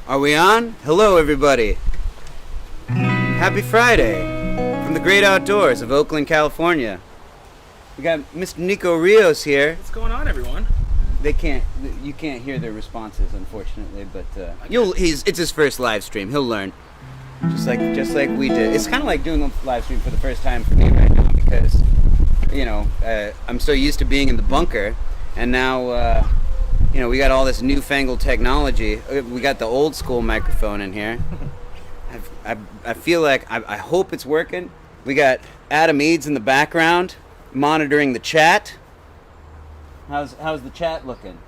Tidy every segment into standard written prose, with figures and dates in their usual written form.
Are we on? Hello, everybody. Happy Friday from the great outdoors of Oakland, California. We got Mr. Nico Rios here. What's going on, everyone? You can't hear their responses, unfortunately, but it's his first live stream. He'll learn, just like we did. It's kind of like doing a live stream for the first time for me right now because, I'm so used to being in the bunker, and now. We got all this newfangled technology. We got the old school microphone in here. I feel like, I hope it's working. We got Adam Eads in the background monitoring the chat. How's the chat looking?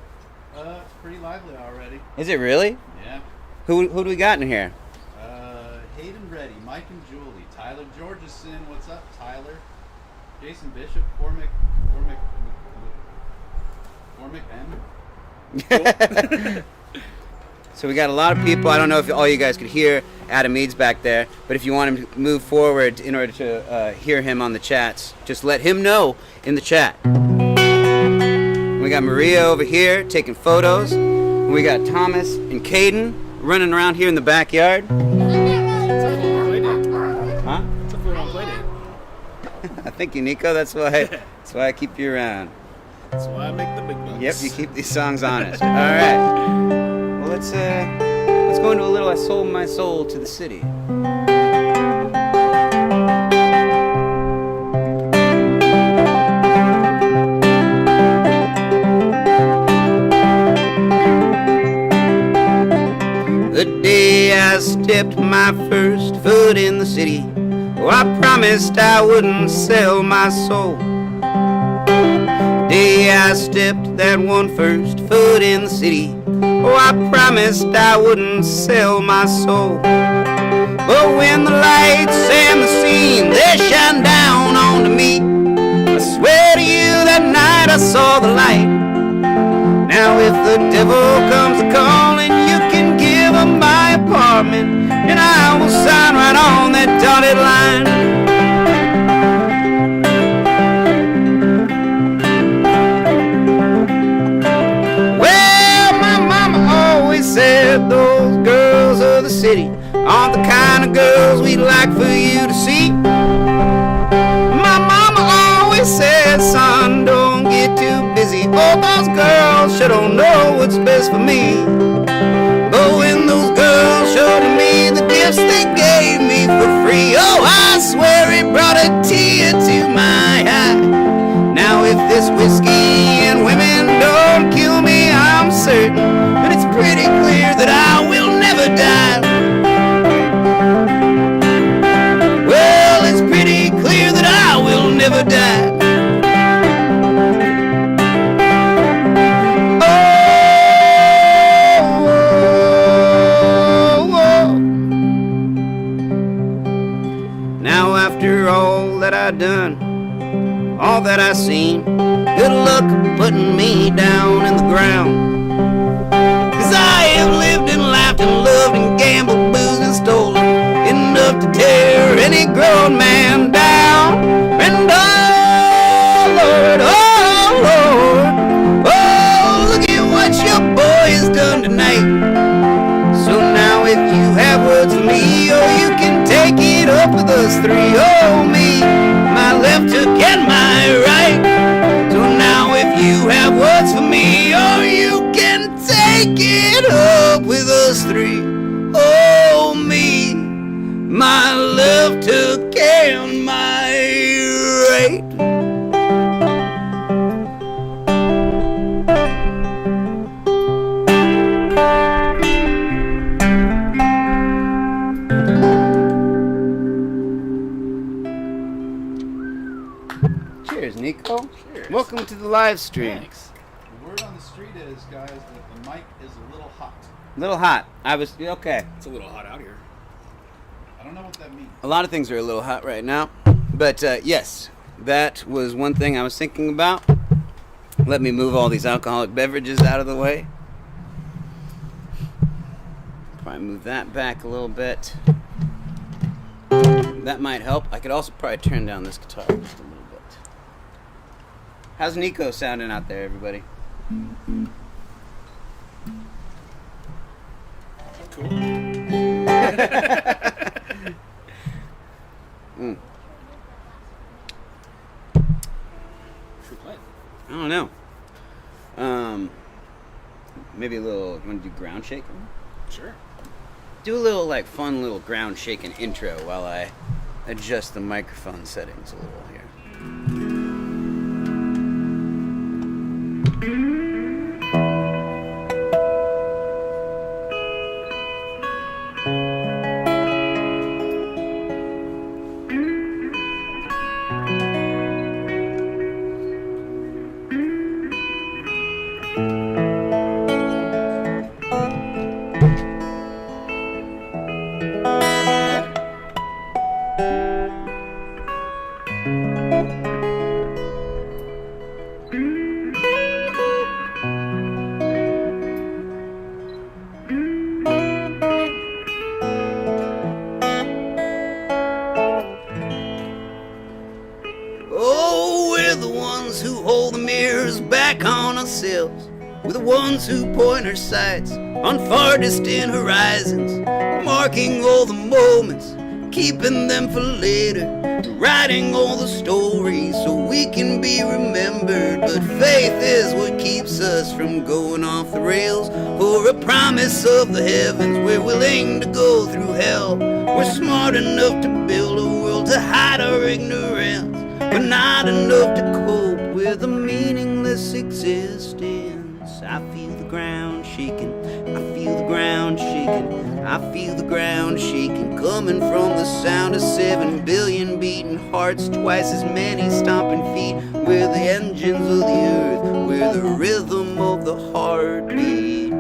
It's pretty lively already. Is it really? Yeah. Who do we got in here? Hayden Reddy, Mike and Julie, Tyler Georgeson, what's up, Tyler? Jason Bishop, Cormac M. So we got a lot of people. I don't know if all you guys could hear Adam Eads back there, but if you want him to move forward in order to hear him on the chats, just let him know in the chat. We got Maria over here taking photos. We got Thomas and Caden running around here in the backyard. Huh? It's a full-on play date. Thank you, Nico. That's why I keep you around. That's why I make the big bucks. Yep, you keep these songs honest. All right. Well, let's go into a little "I Sold My Soul to the City." The day I stepped my first foot in the city, I promised I wouldn't sell my soul. Day I stepped that one first foot in the city, I promised I wouldn't sell my soul. But when the lights and the scene, they shine down onto me, I swear to you that night I saw the light. Now if the devil comes a-calling, you can give him my apartment, and I will sign right on that dotted line. Said those girls of the city aren't the kind of girls we'd like for you to see. My mama always said, son, don't get too busy. Oh, those girls sure don't know what's best for me. But when those girls showed me the gifts they gave me for free, oh, I swear it brought a tear to my eye. Now if this whiskey and women don't kill me, I'm certain that it's pretty clear that I will never die. Well, it's pretty clear that I will never die. Now after all that I've done, all that I seen, good luck putting me down in the ground. 'Cause I have lived and laughed and loved and gambled, boozed and stolen enough to tear any grown man down. And oh Lord, oh look at what your boy has done tonight. So now if you have words for me, oh you can take it up with us three. Oh me, my left hook and my right. So now if you have words for me, oh you can take it up with us three. Oh me, my left hook and my right. Cheers, Nico. Cheers. Welcome to the live stream. Thanks. word on the street is, guys, that the mic is a little hot. Little hot. Okay. It's a little hot out here. I don't know what that means. A lot of things are a little hot right now. But yes, that was one thing I was thinking about. Let me move all these alcoholic beverages out of the way. Probably move that back a little bit. That might help. I could also probably turn down this guitar just a little bit. How's Nico sounding out there, everybody? Cool. Should we play? I don't know. Maybe a little. You want to do ground shaking? Sure. Do a little fun little ground shaking intro while I adjust the microphone settings a little here. We're the ones who point our sights on far distant horizons, marking all the moments, keeping them for later, writing all the stories so we can be remembered. But faith is what keeps us from going off the rails, for a promise of the heavens we're willing to go through hell. We're smart enough to build a world to hide our ignorance, but not enough to cope with a meaningless existence. I feel the ground shaking, I feel the ground shaking, I feel the ground shaking, coming from the sound of 7 billion beating hearts, twice as many stomping feet. We're the engines of the earth, we're the rhythm of the heartbeat.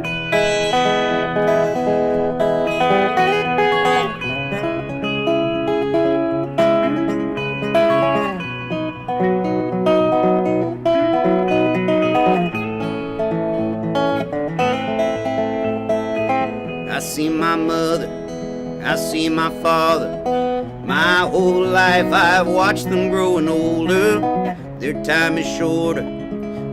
I see my mother, I see my father. My whole life I've watched them growing older. Their time is shorter,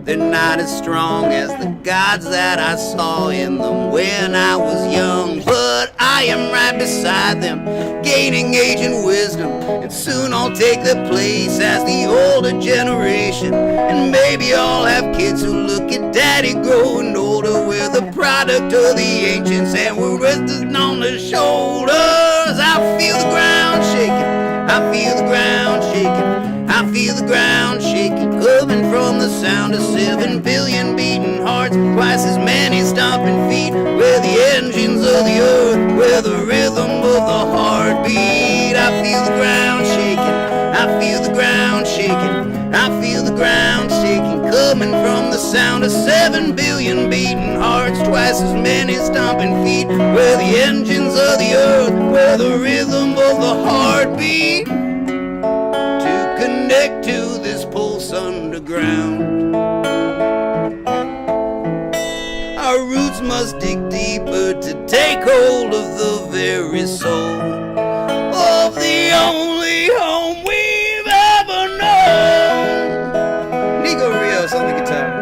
they're not as strong as the gods that I saw in them when I was young. But I am right beside them, gaining age and wisdom, and soon I'll take their place as the older generation. And maybe I'll have kids who look at daddy growing older. We're the product of the ancients and we're resting on their shoulders. I feel the ground shaking, I feel the ground shaking, I feel the ground shaking, coming from the sound of 7 billion beating hearts, twice as many stomping feet. We're the engines of the earth, we're the rhythm of the heartbeat. I feel the ground shaking, I feel the ground shaking, I feel the ground shaking, coming from the sound of 7 billion beating hearts, twice as many stomping feet. We're the engines of the earth, we're the rhythm of the heartbeat. To connect to this pulse underground, our roots must dig deeper to take hold of the very soul of the only home we've ever known. Nico Rios on the guitar.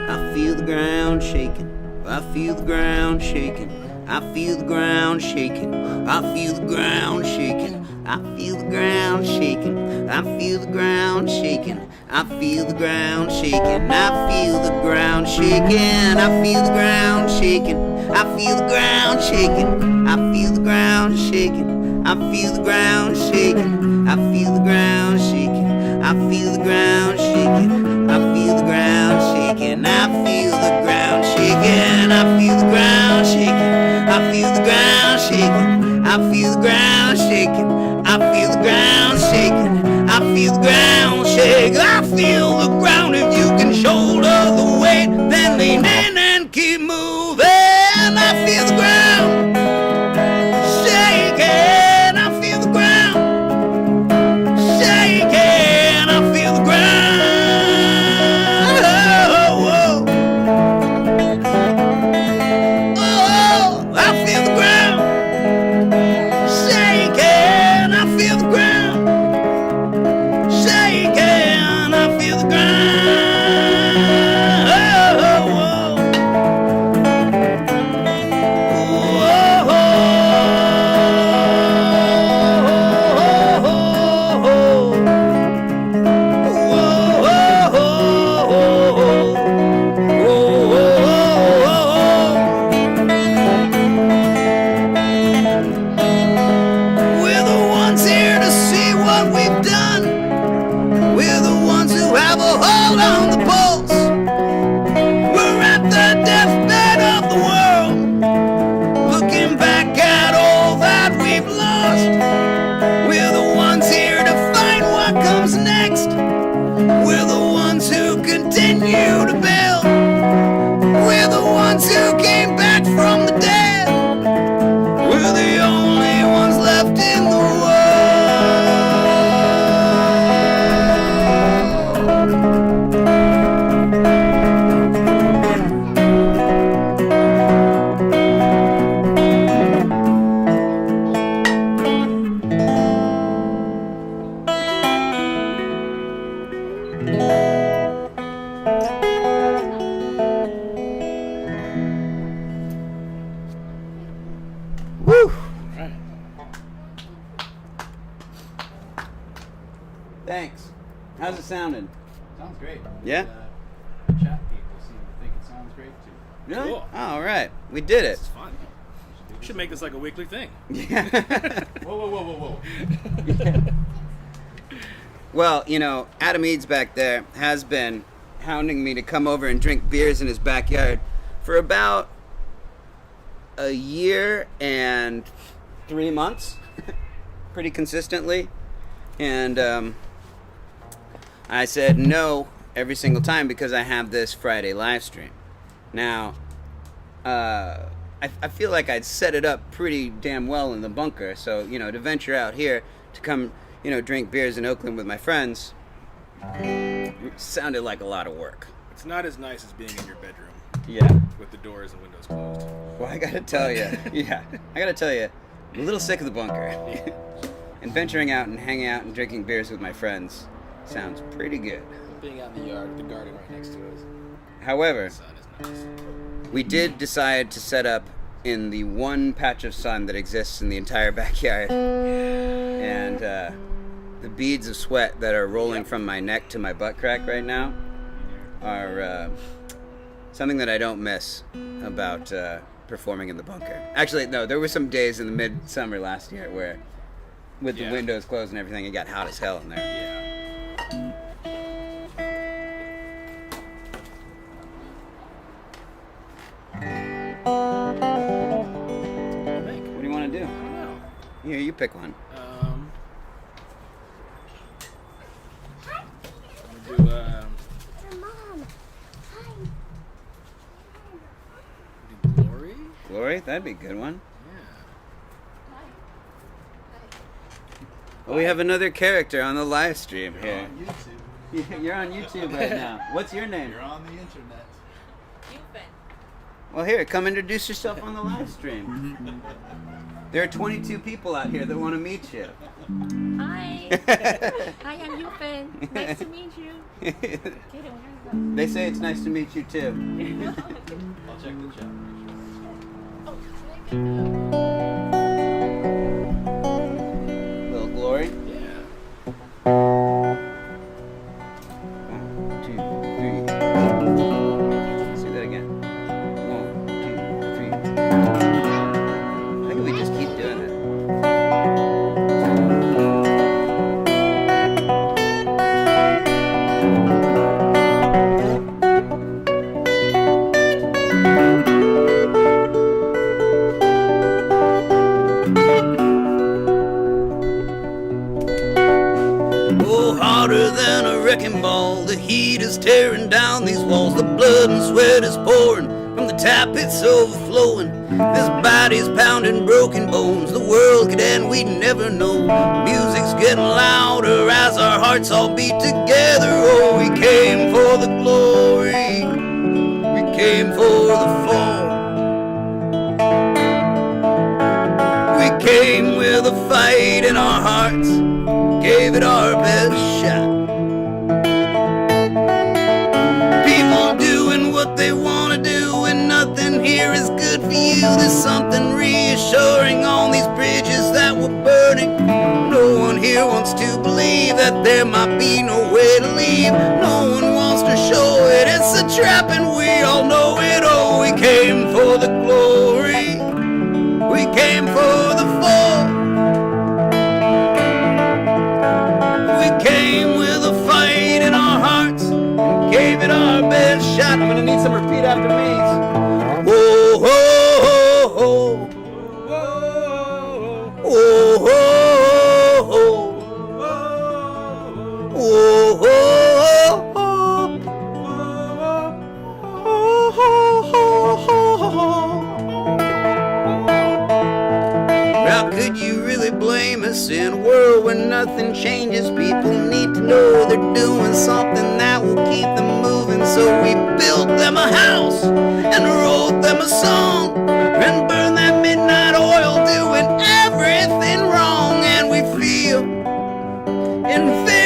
I feel the ground shaking, I feel the ground shaking, I feel the ground shaking, I feel the ground shaking, I feel the ground shaking. I feel the ground shaking. I feel the ground shaking. I feel the ground shaking. I feel the ground shaking. I feel the ground shaking. I feel the ground shaking. I feel the ground shaking. I feel the ground shaking. I feel the ground shaking. I feel the ground shaking. I feel the ground shaking. I feel the ground shaking. I feel the ground shaking. I feel the ground shaking. I feel the ground shake. I feel the ground. If you can shoulder the weight, then lean in and keep moving. I feel the ground shaking. I feel the ground shaking. I feel the ground. Oh, I feel the ground shaking. I feel the ground shaking. I feel the We're the ones here to see what we've done. We're the ones who have a hold on the pulse. We're at the deathbed of the world, looking back at all that we've lost. We're the ones here to find what comes next. We're the ones who continue to build. We're the ones who came back from the dead. We're the only ones left in the world. Woo! Alright. Thanks. How's it sounding? Sounds great. Yeah? The chat people seem to think it sounds great too. Really? Cool. All right. We did it. This is fun. We should make this like a weekly thing. Yeah. Whoa. Well, you know, Adam Eads back there has been hounding me to come over and drink beers in his backyard for about a year and 3 months, pretty consistently. And I said no every single time because I have this Friday live stream. Now, I feel like I'd set it up pretty damn well in the bunker. So, you know, to venture out here to come, you know, drink beers in Oakland with my friends sounded like a lot of work. It's not as nice as being in your bedroom Yeah. with the doors and windows closed. Well, I gotta tell you, I'm a little sick of the bunker. And venturing out and hanging out and drinking beers with my friends sounds pretty good. Being out in the yard, the garden right next to us. However, The sun is nice. we did decide to set up in the one patch of sun that exists in the entire backyard. And the beads of sweat that are rolling from my neck to my butt crack right now are something that I don't miss about performing in the bunker. Actually, no, there were some days in the midsummer last year where, with the Yeah. windows closed and everything, it got hot as hell in there. Yeah. I think. What do you want to do? I don't know. Here, you pick one. I'm gonna do Mom, hi. do Glory. Glory? That'd be a good one. Yeah. Well, we have another character on the live stream You're here. on YouTube. You're on YouTube right now. What's your name? You're on the internet. Well, here, come introduce yourself on the live stream. There are 22 people out here that want to meet you. Hi. Hi, I'm Yufin. Nice to meet you. They say it's nice to meet you too. I'll check the chat. Little Glory. Yeah. from the tap it's overflowing. This body's pounding broken bones. The world could end, we'd never know. Music's getting louder as our hearts all beat together. Oh, we came for the glory, we came for the fall. We came with a fight in our hearts, gave it our best shot. People doing what they want to do, and nothing here is good for you. There's something reassuring on these bridges that were burning. No one here wants to believe that there might be no way to leave. No one wants to show it, it's a trap and we all know it. Oh, we came for the glory, we came for the fall. We came with a fight in our hearts, gave it our best shot. I'm gonna need some repeat after me. Whoa, whoa, whoa, whoa, whoa, whoa, whoa, whoa, How could you really blame us in a world where nothing changes? People need to know they're doing something that will keep them moving. So we built them a house and wrote them a song and burned that midnight oil, doing everything wrong. And we feel invincible,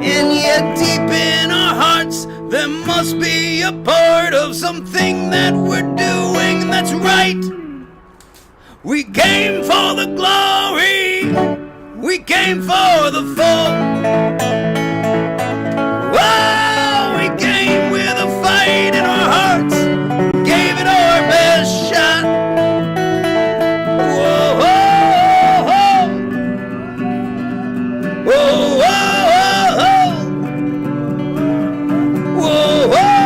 and yet deep in our hearts there must be a part of something that we're doing that's right. We came for the glory, we came for the fall. Oh, we came with a fight in our hearts, gave it our best shot. Whoa, whoa, whoa, whoa, whoa, whoa, whoa, whoa.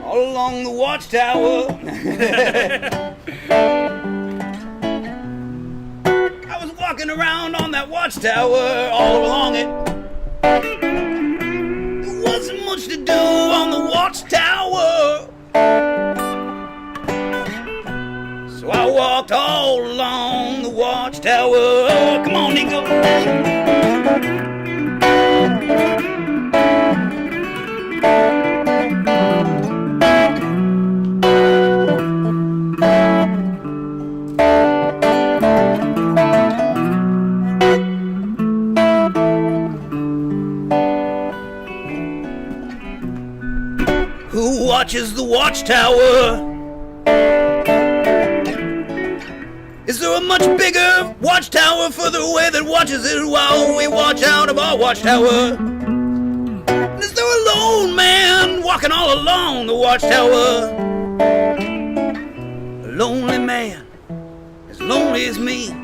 All along the watchtower, I was walking around on that watchtower, all along it. There wasn't much to do on the watchtower, so I walked all along the watchtower. Come on, Nico. Who watches the watchtower? Is there a much bigger watchtower for the way that watches it while we watch out of our watchtower? Is there a lone man man walking all along the watchtower. A lonely man, as lonely as me.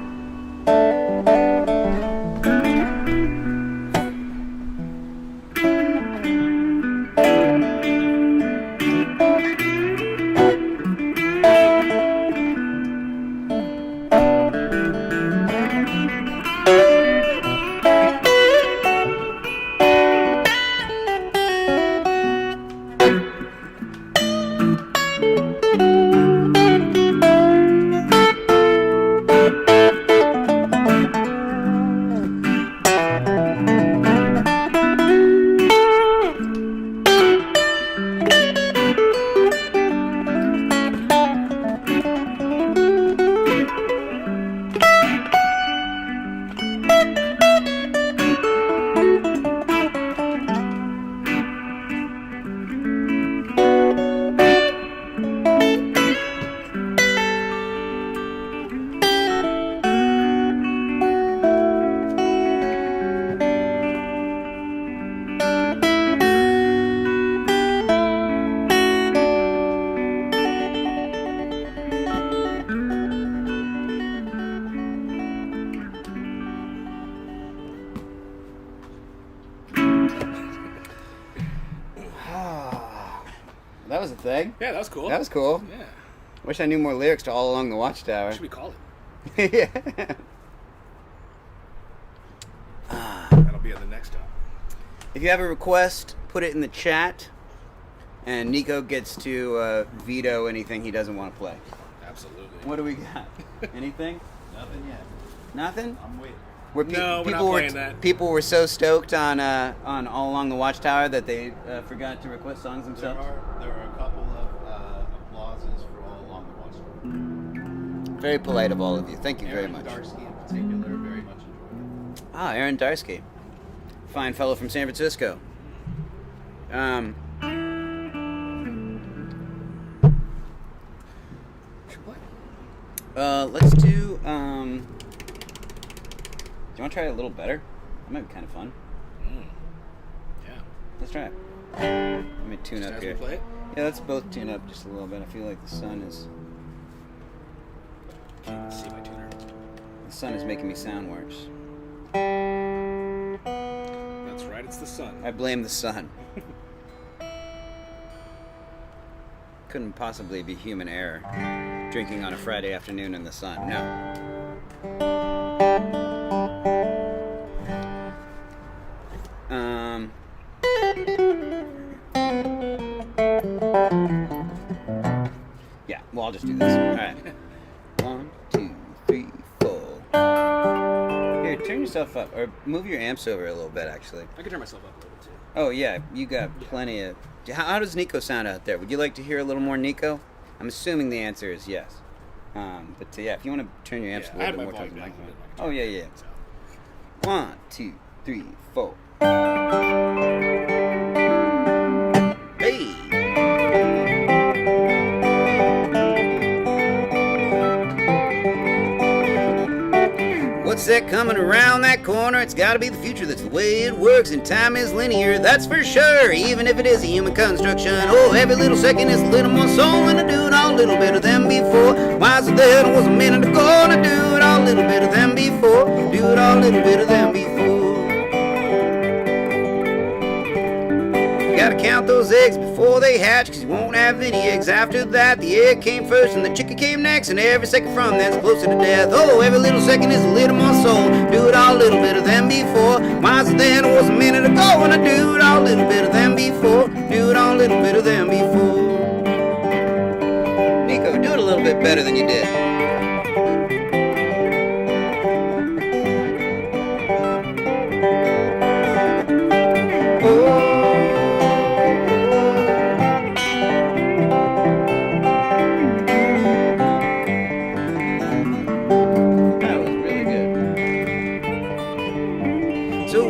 That was a thing. Yeah, that was cool. That was cool. Yeah. Wish I knew more lyrics to All Along the Watchtower. What should we call it? Yeah. That'll be on the next stop. If you have a request, put it in the chat, and Nico gets to veto anything he doesn't want to play. Absolutely. What do we got? Anything? Nothing yet. Nothing? I'm waiting. Where No, we're not people playing that. People were so stoked on All Along the Watchtower that they forgot to request songs themselves. There are a couple of applauses for All Along the Watchtower. Very polite of all of you. Thank you very Aaron much. Darsky in particular very much enjoyed it. Ah, Aaron Darsky. Fine fellow from San Francisco. Should play. Let's do, do you want to try it a little better? That might be kind of fun. Yeah. Let's try it. Let me tune Just up as we here. play it? Yeah, let's both tune up just a little bit. I feel like the sun is Can't see my tuner. making me sound worse. That's right, it's the sun. I blame the sun. Couldn't possibly be human error. Drinking on a Friday afternoon in the sun. No. Yeah, well, I'll just do this. All right. 1, 2, 3, 4. Here, turn yourself up, or move your amps over a little bit, actually. I can turn myself up a little too. Oh, yeah, you got plenty of... How does Nico sound out there? Would you like to hear a little more Nico? I'm assuming the answer is yes. But yeah, if you want to turn your amps Yeah, I a had little my bit more towards the volume down a microphone. little bit. Oh, yeah, yeah. So. 1, 2, 3, 4. Hey! What's that coming around that corner? It's gotta be the future, that's the way it works, and time is linear, that's for sure, even if it is a human construction. Oh, every little second is a little more soul, and I do it all a little better than before. Why is it that it was a minute ago, and I do it all a little better than before, do it all a little better than before. Gotta count those eggs before they hatch, cause you won't have any eggs after that. The egg came first and the chicken came next, and every second from that's closer to death. Oh, every little second is a little more soul, do it all a little better than before. Why is it that it was a minute ago, and I do it all a little better than before, do it all a little better than before. Nico, do it a little bit better than you did.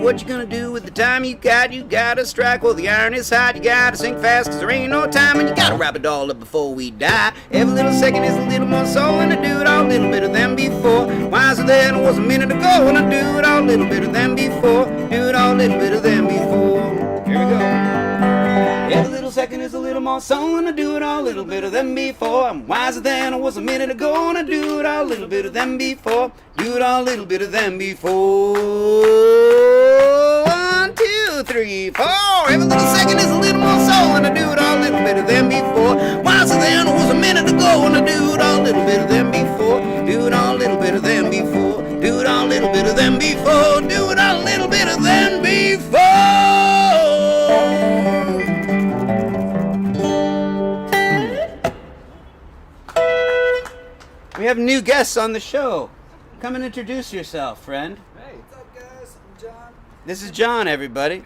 What you gonna do with the time you got? You gotta strike while the iron is hot. You gotta sing fast cause there ain't no time, and you gotta wrap it all up before we die. Every little second is a little more soul, and I do it all a little better than before. Why is it that it was a minute ago, and I do it all a little better than before, do it all a little better than before. Here we go. second is a little more so, and I do it all a little better than before. I'm wiser than I was a minute ago, and I do it all a little better than before. Do it all a little better than before. 1, 2, 3, 4. Every little second is a little more so, and I do it all a little better than before. Wiser than I was a minute ago, and I do it all a little better than before. Do it all a little better than before. Do it all a little better than before. Do it all a little better than before. We have new guests on the show. Come and introduce yourself, friend. Hey, what's up, guys? I'm John. This is John, everybody.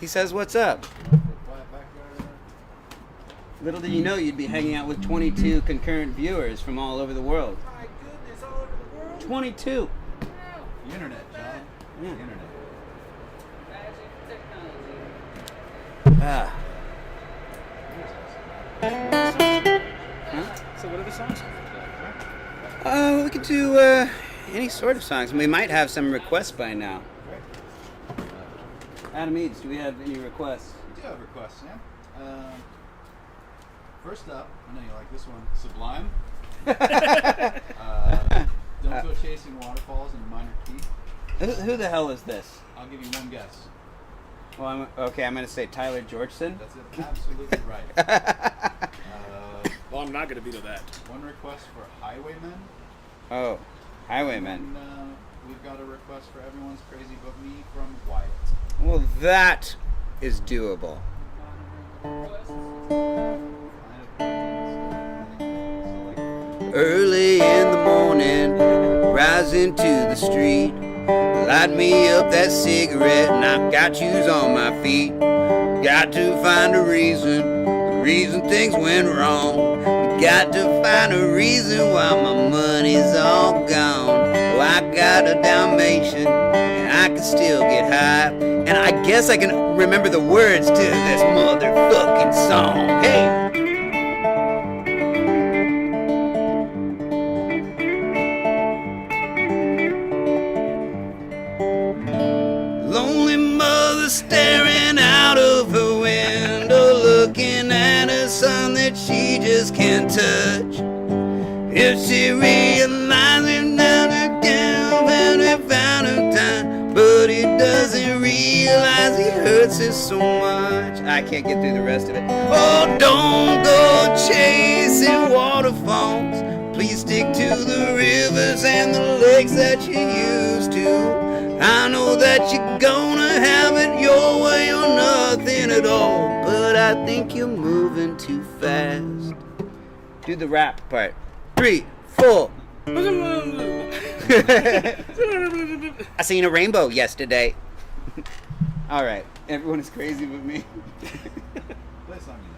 He says, what's up? Little did you know you'd be hanging out with 22 concurrent viewers from all over the world. My goodness, all over the world. 22. The internet, John. Yeah. The internet. Ah. Huh? So what are the songs? We could do any sort of songs. We might have some requests by now. Adam Eads, do we have any requests? We do have requests, yeah. First up, I know you like this one, Sublime. Don't Go Chasing Waterfalls in Minor Key. Who the hell is this? I'll give you one guess. Well, I'm going to say Tyler Georgeson. That's it. Absolutely right. Well, I'm not going to veto that. One request for Highwaymen. Oh, Highwaymen. And we've got a request for Everyone's Crazy But Me from Wyatt. Well, that is doable. Early in the morning, rising to the street. Light me up that cigarette and I've got shoes on my feet. Got to find a reason, the reason things went wrong. Got to find a reason why my money's all gone. Oh, I got a Dalmatian and I can still get high. And I guess I can remember the words to this motherfucking song. Hey! Lonely mother staring out of her window, looking at her son that she just can't touch. If she realizes that her gal found her time, but he doesn't realize he hurts her so much. I can't get through the rest of it. Oh, don't go chasing waterfalls. Please stick to the rivers and the lakes that you used to. I know that you're gonna have it your way or nothing at all, but I think you're moving too fast. Do the rap part. 3, 4. I seen a rainbow yesterday. All right, everyone is crazy with me. Play a song you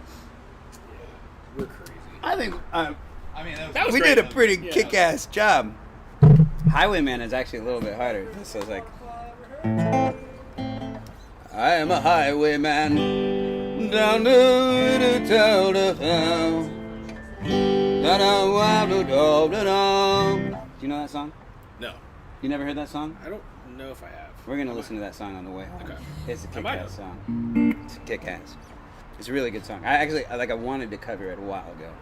know. We're crazy. I think I mean, That was we great. did a pretty Yeah. kick-ass job. Highwayman is actually a little bit harder. This is like, I am a highwayman down to town of town. Do you know that song? No, You never heard that song? I don't know if I have. We're gonna listen to that song on the way home. Okay. It's a I might kick-ass have. song. It's a kick-ass. It's a really good song. I wanted to cover it a while ago,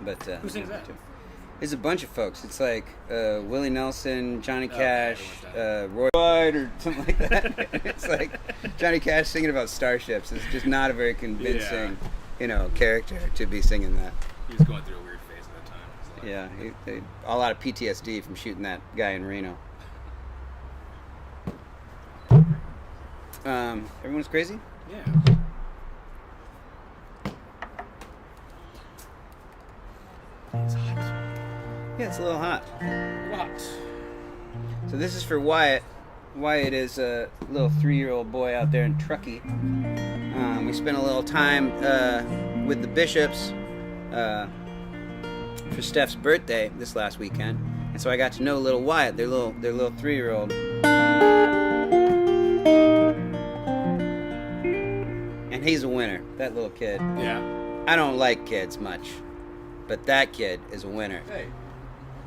but Who sings that? It's a bunch of folks. It's like Willie Nelson, Johnny Oh, Cash, yeah, Roy White, or something like that. It's like Johnny Cash singing about starships. It's just not a very convincing, character to be singing that. He was going through a weird phase at that time. It was like- Yeah, a lot of PTSD from shooting that guy in Reno. Everyone's crazy? Yeah. It's hot. Yeah, it's a little hot. What? So this is for Wyatt. Wyatt is a little 3-year-old boy out there in Truckee. We spent a little time with the Bishops for Steph's birthday this last weekend, and so I got to know little Wyatt, their little 3-year-old. And he's a winner, that little kid. Yeah. I don't like kids much, but that kid is a winner. Hey,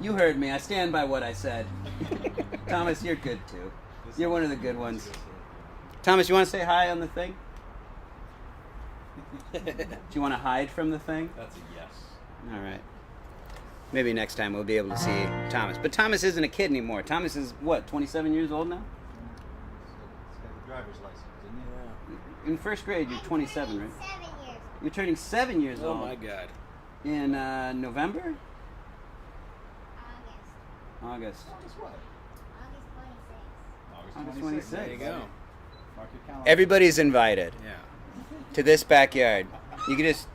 You heard me. I stand by what I said. Thomas, you're good too. You're one of the good ones. Thomas, you want to say hi on the thing? Do you want to hide from the thing? That's a yes. All right. Maybe next time we'll be able to see Thomas. But Thomas isn't a kid anymore. Thomas is, what, 27 years old now? He's got a driver's license, didn't he? In first grade, you're 27, right? 7 years. You're turning 7 years Oh old. my God. In November? August. August. August what? August 26th. August 26th. There you go. Mark your calendar. Everybody's invited Yeah. to this backyard. You can just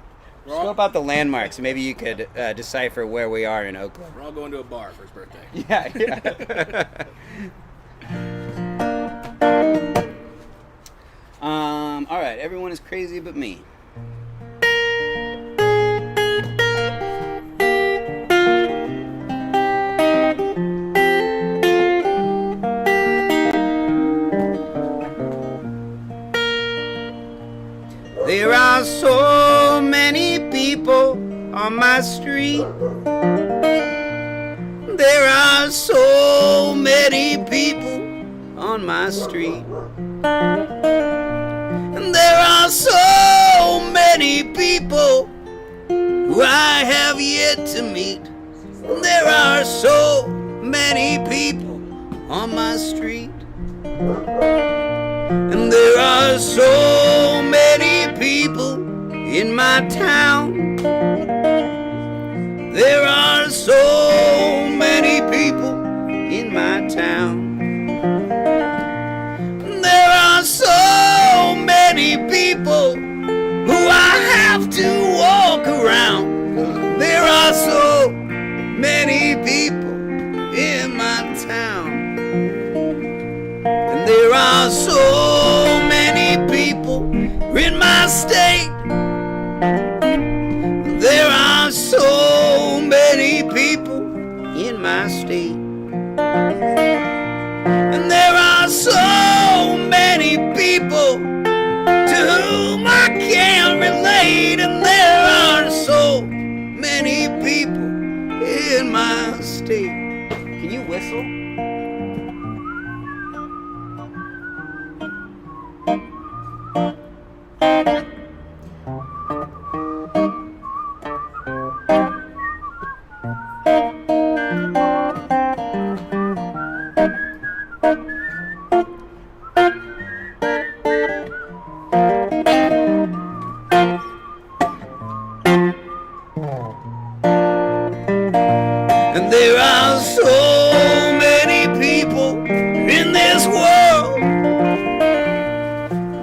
We're all, scope out the landmarks. Maybe you could decipher where we are in Oakland. we're all going to a bar for his birthday. Yeah, yeah. All right, everyone is crazy but me. There are so many people on my street. There are so many people on my street. And there are so many people who I have yet to meet. There are so many people on my street. And there are so many people in my town. There are so many people in my town. There are so many people who I have to walk around. There are so many people in my town. And there are so many people in my state. There are so many people in my state. And there are so many people to whom I can't relate. And there are so many people in my state. Can you whistle? And there are so many people in this world.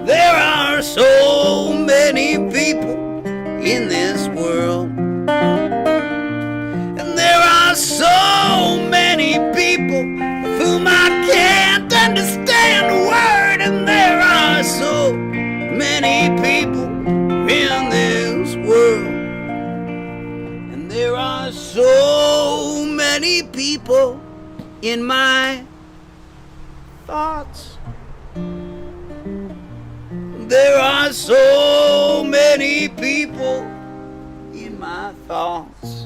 There are so many people in this world. And there are so many people of whom I can't understand a word. And there are so many people in this world. And there are so many people in my thoughts. There are so many people in my thoughts.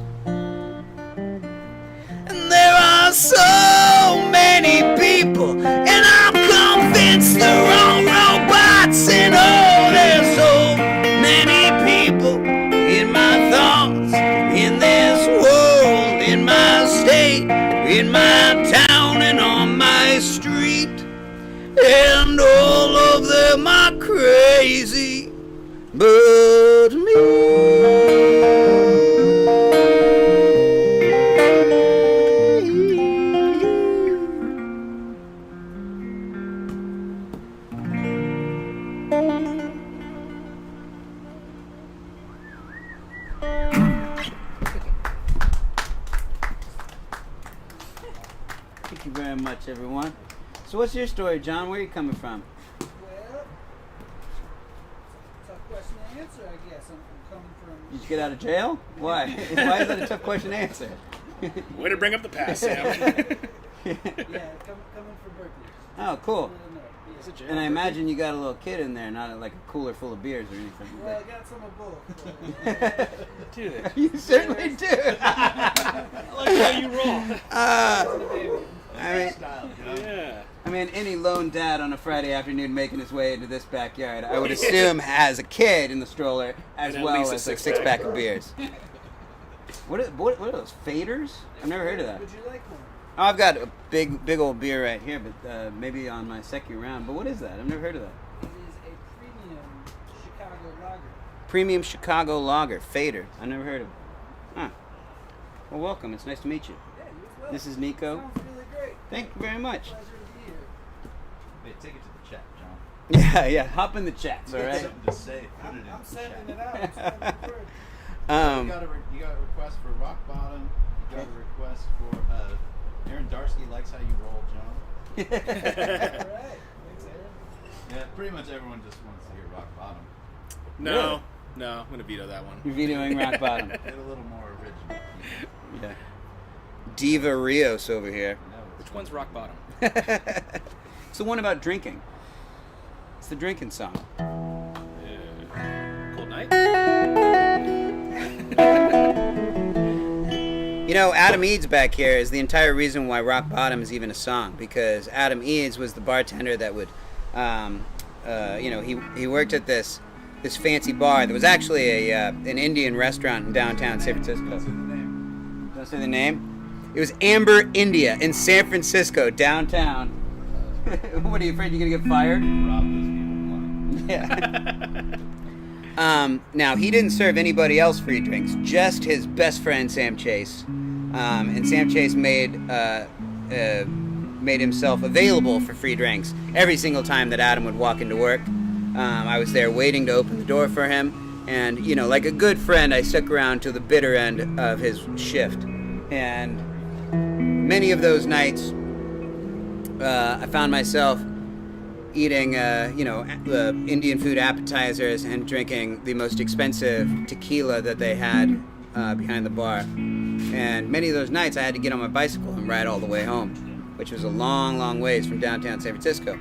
And there are so many people, and I'm convinced they're all robots. And oh, there's so many people in my thoughts, in this world, in my state, in my town, and on my street. And all of them are crazy but Thank you very much, everyone. So what's your story, John? Where are you coming from? Well, tough question to answer, I guess. I'm coming from. Did you get out of jail? Why? Why is that a tough question to answer? Way to bring up the past, Sam. Yeah, coming from Berkeley. Oh, cool. Is it jail? And I imagine you got a little kid in there, not like a cooler full of beers or anything. Well, I got some of both. Dude, You certainly do. I like how you roll. I mean, Style, you know? Yeah. any lone dad on a Friday afternoon making his way into this backyard. I would assume has a kid in the stroller as And at well least a as a six-pack. six-pack of beers. What are those, faders? I've never heard of that. Would you like one? Oh, I've got a big old beer right here, but maybe on my second round. But what is that? I've never heard of that. It is a premium Chicago lager. Premium Chicago Lager, Fader. I never heard of it. Huh. Well, welcome. It's nice to meet you. Yeah, you as well. This is Nico. Sounds really great. Thank you very much. Pleasure to be here. Hey, take it to the chat, John. Yeah. Hop in the chats, all Get right? something to say. Put I'm it in the sending chat. it out. I'm sending it first. Um, you got a request for Rock Bottom. You got a request for Aaron Darsky likes how you roll, John. All right. Thanks, Aaron. Yeah, pretty much everyone just wants to hear Rock Bottom. No, I'm gonna veto that one. You're vetoing Rock Bottom. Get a little more original. Yeah. Diva Rios over here. Which one's rock bottom? It's the one about drinking. It's the drinking song. Cold night. You know, Adam Eads back here is the entire reason why Rock Bottom is even a song, because Adam Eads was the bartender that would, he worked at this fancy bar. There was actually an Indian restaurant in downtown San Francisco. What's the name? Don't say the name. It was Amber India in San Francisco, downtown. What, are you afraid you're going to get fired? Rob those people blind. Yeah. Now, he didn't serve anybody else free drinks, just his best friend, Sam Chase. And Sam Chase made himself available for free drinks every single time that Adam would walk into work. I was there waiting to open the door for him. And, you know, like a good friend, I stuck around till the bitter end of his shift. And many of those nights, I found myself eating, Indian food appetizers and drinking the most expensive tequila that they had behind the bar. And many of those nights, I had to get on my bicycle and ride all the way home, which was a long, long ways from downtown San Francisco.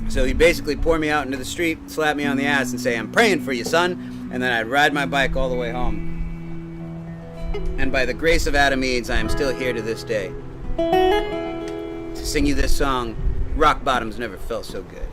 So he'd basically pour me out into the street, slap me on the ass, and say, "I'm praying for you, son," and then I'd ride my bike all the way home. And by the grace of Adam Eads, I am still here to this day to sing you this song, Rock Bottom's Never Felt So Good.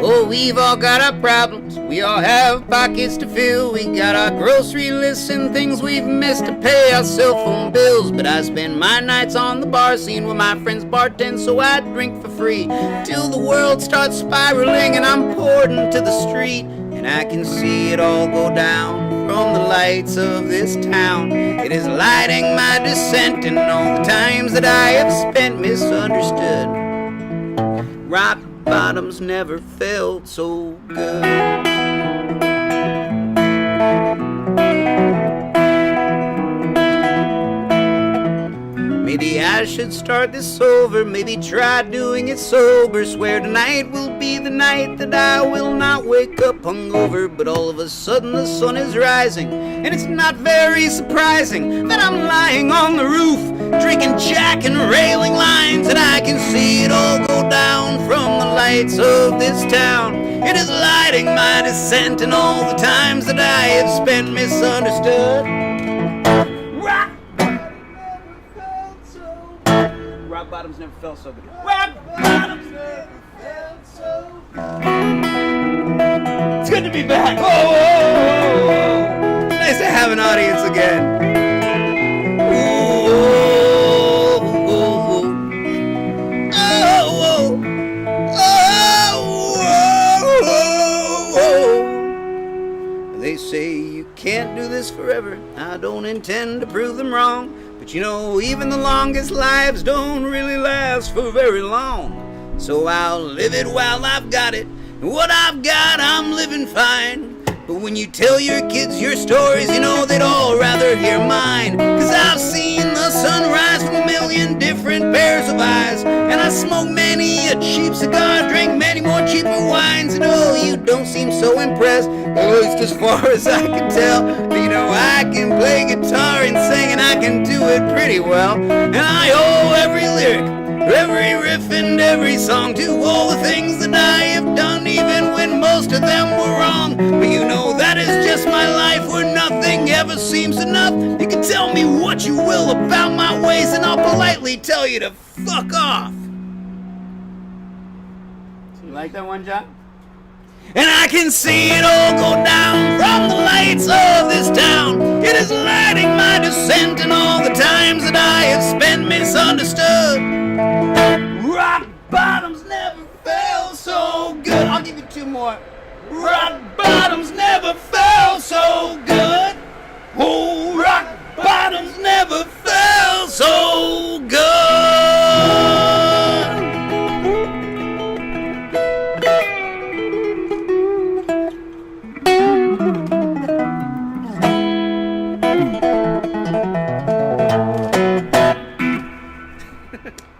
Oh, we've all got our problems, we all have pockets to fill. We got our grocery lists and things we've missed to pay our cell phone bills. But I spend my nights on the bar scene with my friends bartend, so I drink for free till the world starts spiraling and I'm poured into the street. And I can see it all go down from the lights of this town. It is lighting my descent and all the times that I have spent misunderstood. Rock bottom's never felt so good. Maybe I should start this over, maybe try doing it sober. Swear tonight will be the night that I will not wake up hungover. But all of a sudden the sun is rising, and it's not very surprising that I'm lying on the roof, drinking Jack and railing lines, and I can see it all go down from the lights of this town. It is lighting my descent and all the times that I have spent misunderstood. Rock bottom's never felt so good. Rock bottom's never felt so good. It's good to be back. Whoa, whoa, whoa, whoa. Nice to have an audience again. Ooh, oh, oh, oh, oh, oh. They say you can't do this forever. I don't intend to prove them wrong. But you know, even the longest lives don't really last for very long. So I'll live it while I've got it. And what I've got, I'm living fine. But when you tell your kids your stories, you know they'd all rather hear mine. 'Cause I've seen the sun rise from a million different different pairs of eyes. And I smoke many a cheap cigar, drink many more cheaper wines. And oh, you don't seem so impressed, at least as far as I can tell. But you know, I can play guitar and sing, and I can do it pretty well. And I owe every lyric, every riff and every song to all the things that I have done, even when most of them were wrong. But you know, that is just my life, where nothing ever seems enough. You can tell me what you will about my ways, and I'll politely tell you to fuck off. You like that one, John? And I can see it all go down from the lights of this town. It is lighting my descent, and all the times that I have spent misunderstood. Rock bottoms never felt so good. I'll give you two more. Rock bottoms never felt so good. Oh, rock bottoms never felt so good.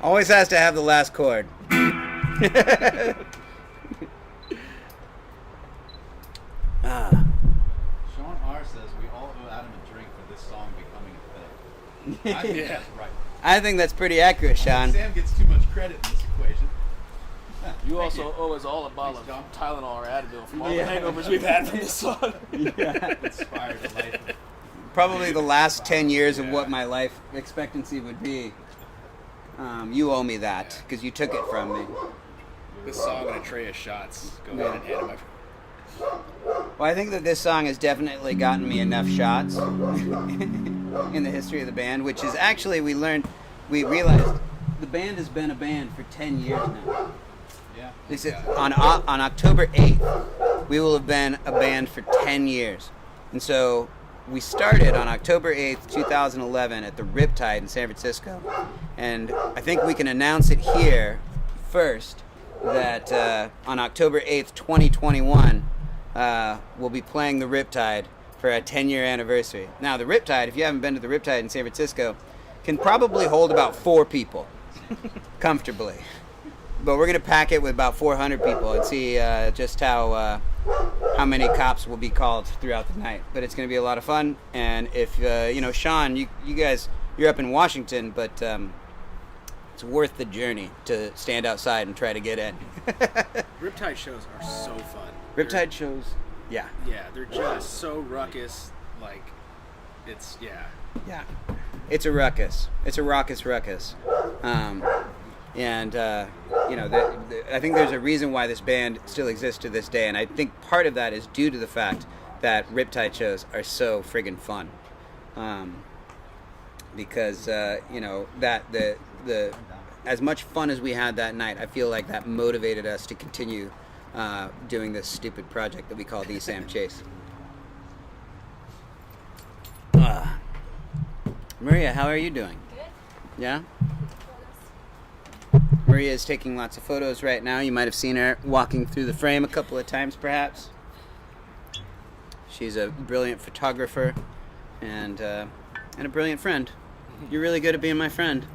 Always has to have the last chord. Sean R. says we all owe Adam a drink for this song becoming a thing. I think Yeah. that's right. I think that's pretty accurate, Sean. Sam gets too much credit in this equation. You Thank also owe us all a bottle Thanks, of Tylenol or Advil from all Yeah. the hangovers we've had from this song. Inspired a life of Probably the last 10 years of what my life expectancy would be. You owe me that, because you took it from me. This song and a tray of shots go hand in hand in my. Well, I think that this song has definitely gotten me enough shots in the history of the band, which is actually, we realized the band has been a band for 10 years now. yeah. This is, on October 8th, we will have been a band for 10 years. And so we started on October 8th, 2011 at the Riptide in San Francisco. And I think we can announce it here first that on October 8th, 2021, we'll be playing the Riptide for a 10-year anniversary. Now, the Riptide, if you haven't been to the Riptide in San Francisco, can probably hold about 4 people comfortably. But we're going to pack it with about 400 people and see just how many cops will be called throughout the night. But it's going to be a lot of fun. And if, Sean, you guys, you're up in Washington, but it's worth the journey to stand outside and try to get in. Riptide shows are so fun. Riptide shows, yeah. Yeah, they're just so ruckus. Like, it's, yeah. Yeah. It's a ruckus. It's a raucous ruckus. I think there's a reason why this band still exists to this day, and I think part of that is due to the fact that Riptide shows are so friggin' fun. Because that the as much fun as we had that night, I feel like that motivated us to continue doing this stupid project that we call the Sam Chase. Maria, how are you doing? Good. Yeah? Maria is taking lots of photos right now. You might have seen her walking through the frame a couple of times, perhaps. She's a brilliant photographer and a brilliant friend. You're really good at being my friend.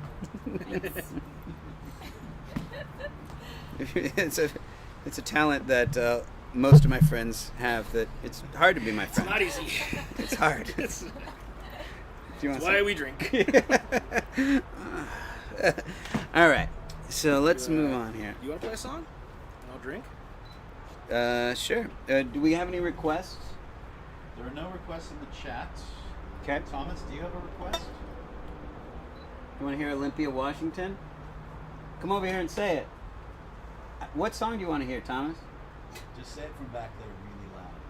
It's a talent that most of my friends have. That it's hard to be my It's friend. not easy. It's hard. Do you want Why some? we drink. All right. So let's move on here. You want to play a song? And I'll drink? Sure. Do we have any requests? There are no requests in the chat. Okay. Thomas, do you have a request? You want to hear Olympia, Washington? Come over here and say it. What song do you want to hear, Thomas? Just say it from back there really loud.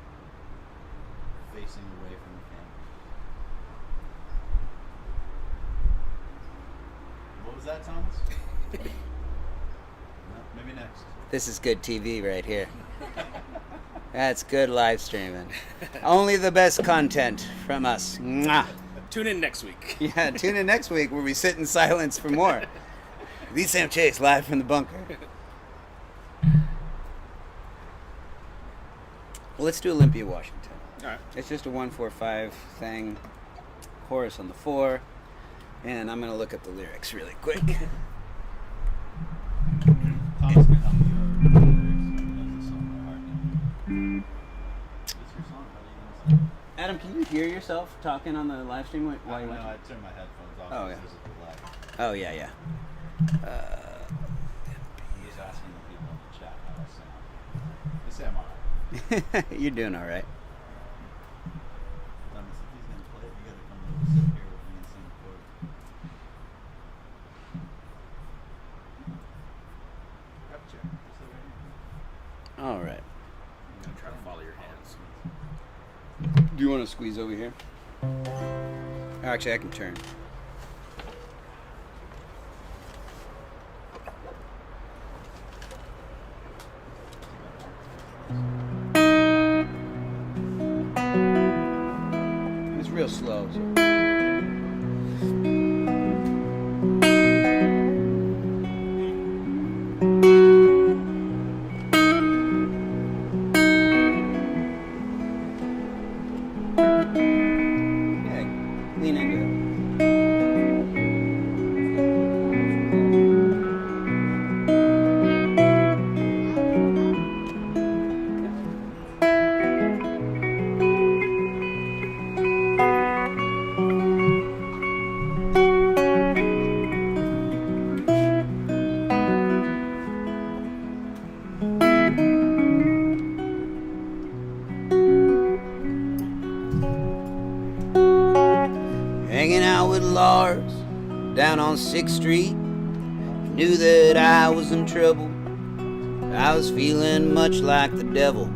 Facing away from the camera. What was that, Thomas? No, maybe next. This is good TV right here. That's good live streaming. Only the best content from us. Mwah. Tune in next week. Yeah, tune in next week where we sit in silence for more. The Sam Chase, live from the bunker. Well, let's do Olympia, Washington. All right. It's just a 1-4-5 thing. Chorus on the 4. And I'm gonna look up the lyrics really quick. Thomas can help you out with the lyrics. He knows the song by heart now. It's your song. How are you gonna sing? Adam, can you hear yourself talking on the live stream while I you don't know. watch? I turned my headphones off. Oh, because yeah. There's a delay. Oh yeah, yeah. I'm just asking the people in the chat how I sound. They say I'm alright. You're doing all right. Thomas, if he's gonna play it, you gotta come over sit here with me and sing the chord. Grab a chair. Just sit right here. All right. I'm gonna try to follow your hands. Do you want to squeeze over here? Actually, I can turn. It's real slow. So. Yeah, lean into it. Hanging out with Lars down on 6th Street. Knew that I was in trouble. I was feeling much like the devil.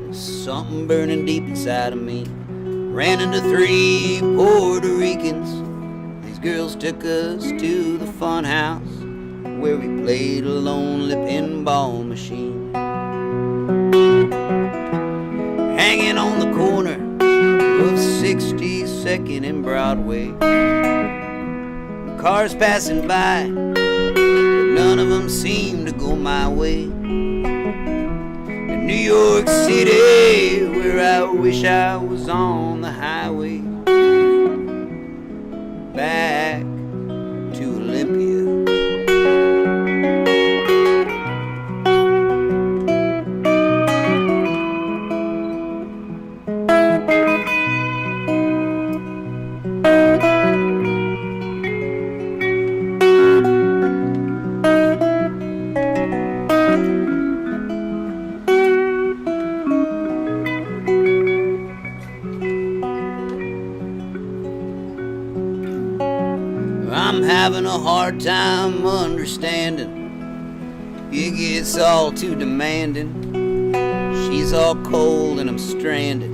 There's something burning deep inside of me. Ran into 3 Puerto Ricans. These girls took us to the fun house where we played a lonely pinball machine. Hanging on the corner of 62nd and Broadway. Cars passing by, but none of them seem to go my way. In New York City, where I wish I was on the highway, back to Olympia. I'm having a hard time understanding. It gets all too demanding. She's all cold and I'm stranded.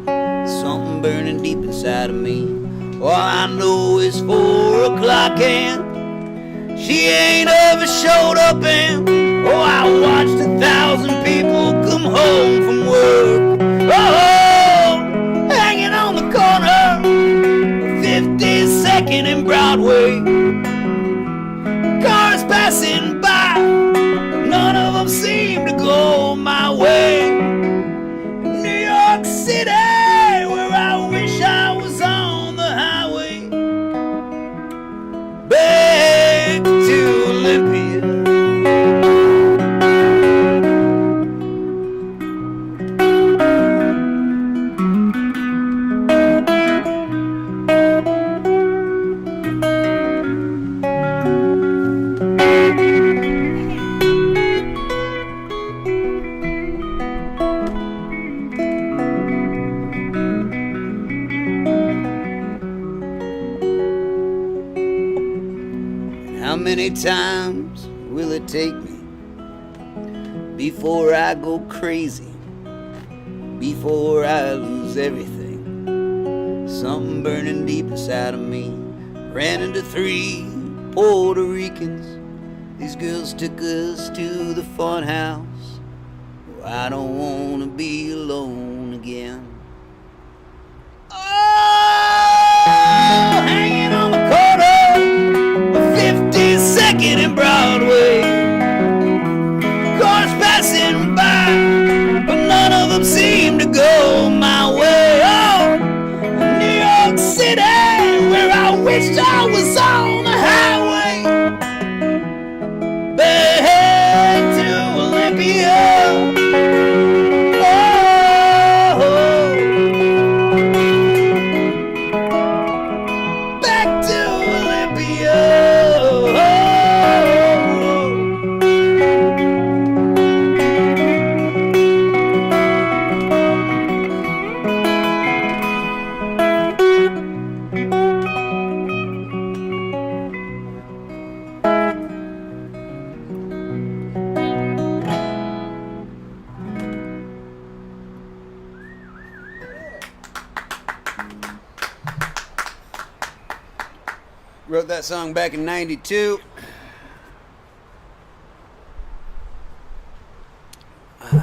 Something burning deep inside of me. All I know is 4 o'clock and she ain't ever showed up, and I watched 1,000 people come home from work. Oh, hanging on the corner, 52nd and Broadway. Cars passing by, none of them seem to go my way. New York City, where I wish I was on the highway, back to Olympia. How many times will it take me before I go crazy, before I lose everything? Something burning deep inside of me. Ran into 3 Puerto Ricans. These girls took us to the fun house. Oh, I don't want to be alone again. Oh, hanging on the corner of 52nd and Broadway. Cars passing by, but none of them seem to go my way. Oh, New York City, where I wish I Wrote that song back in '92. Should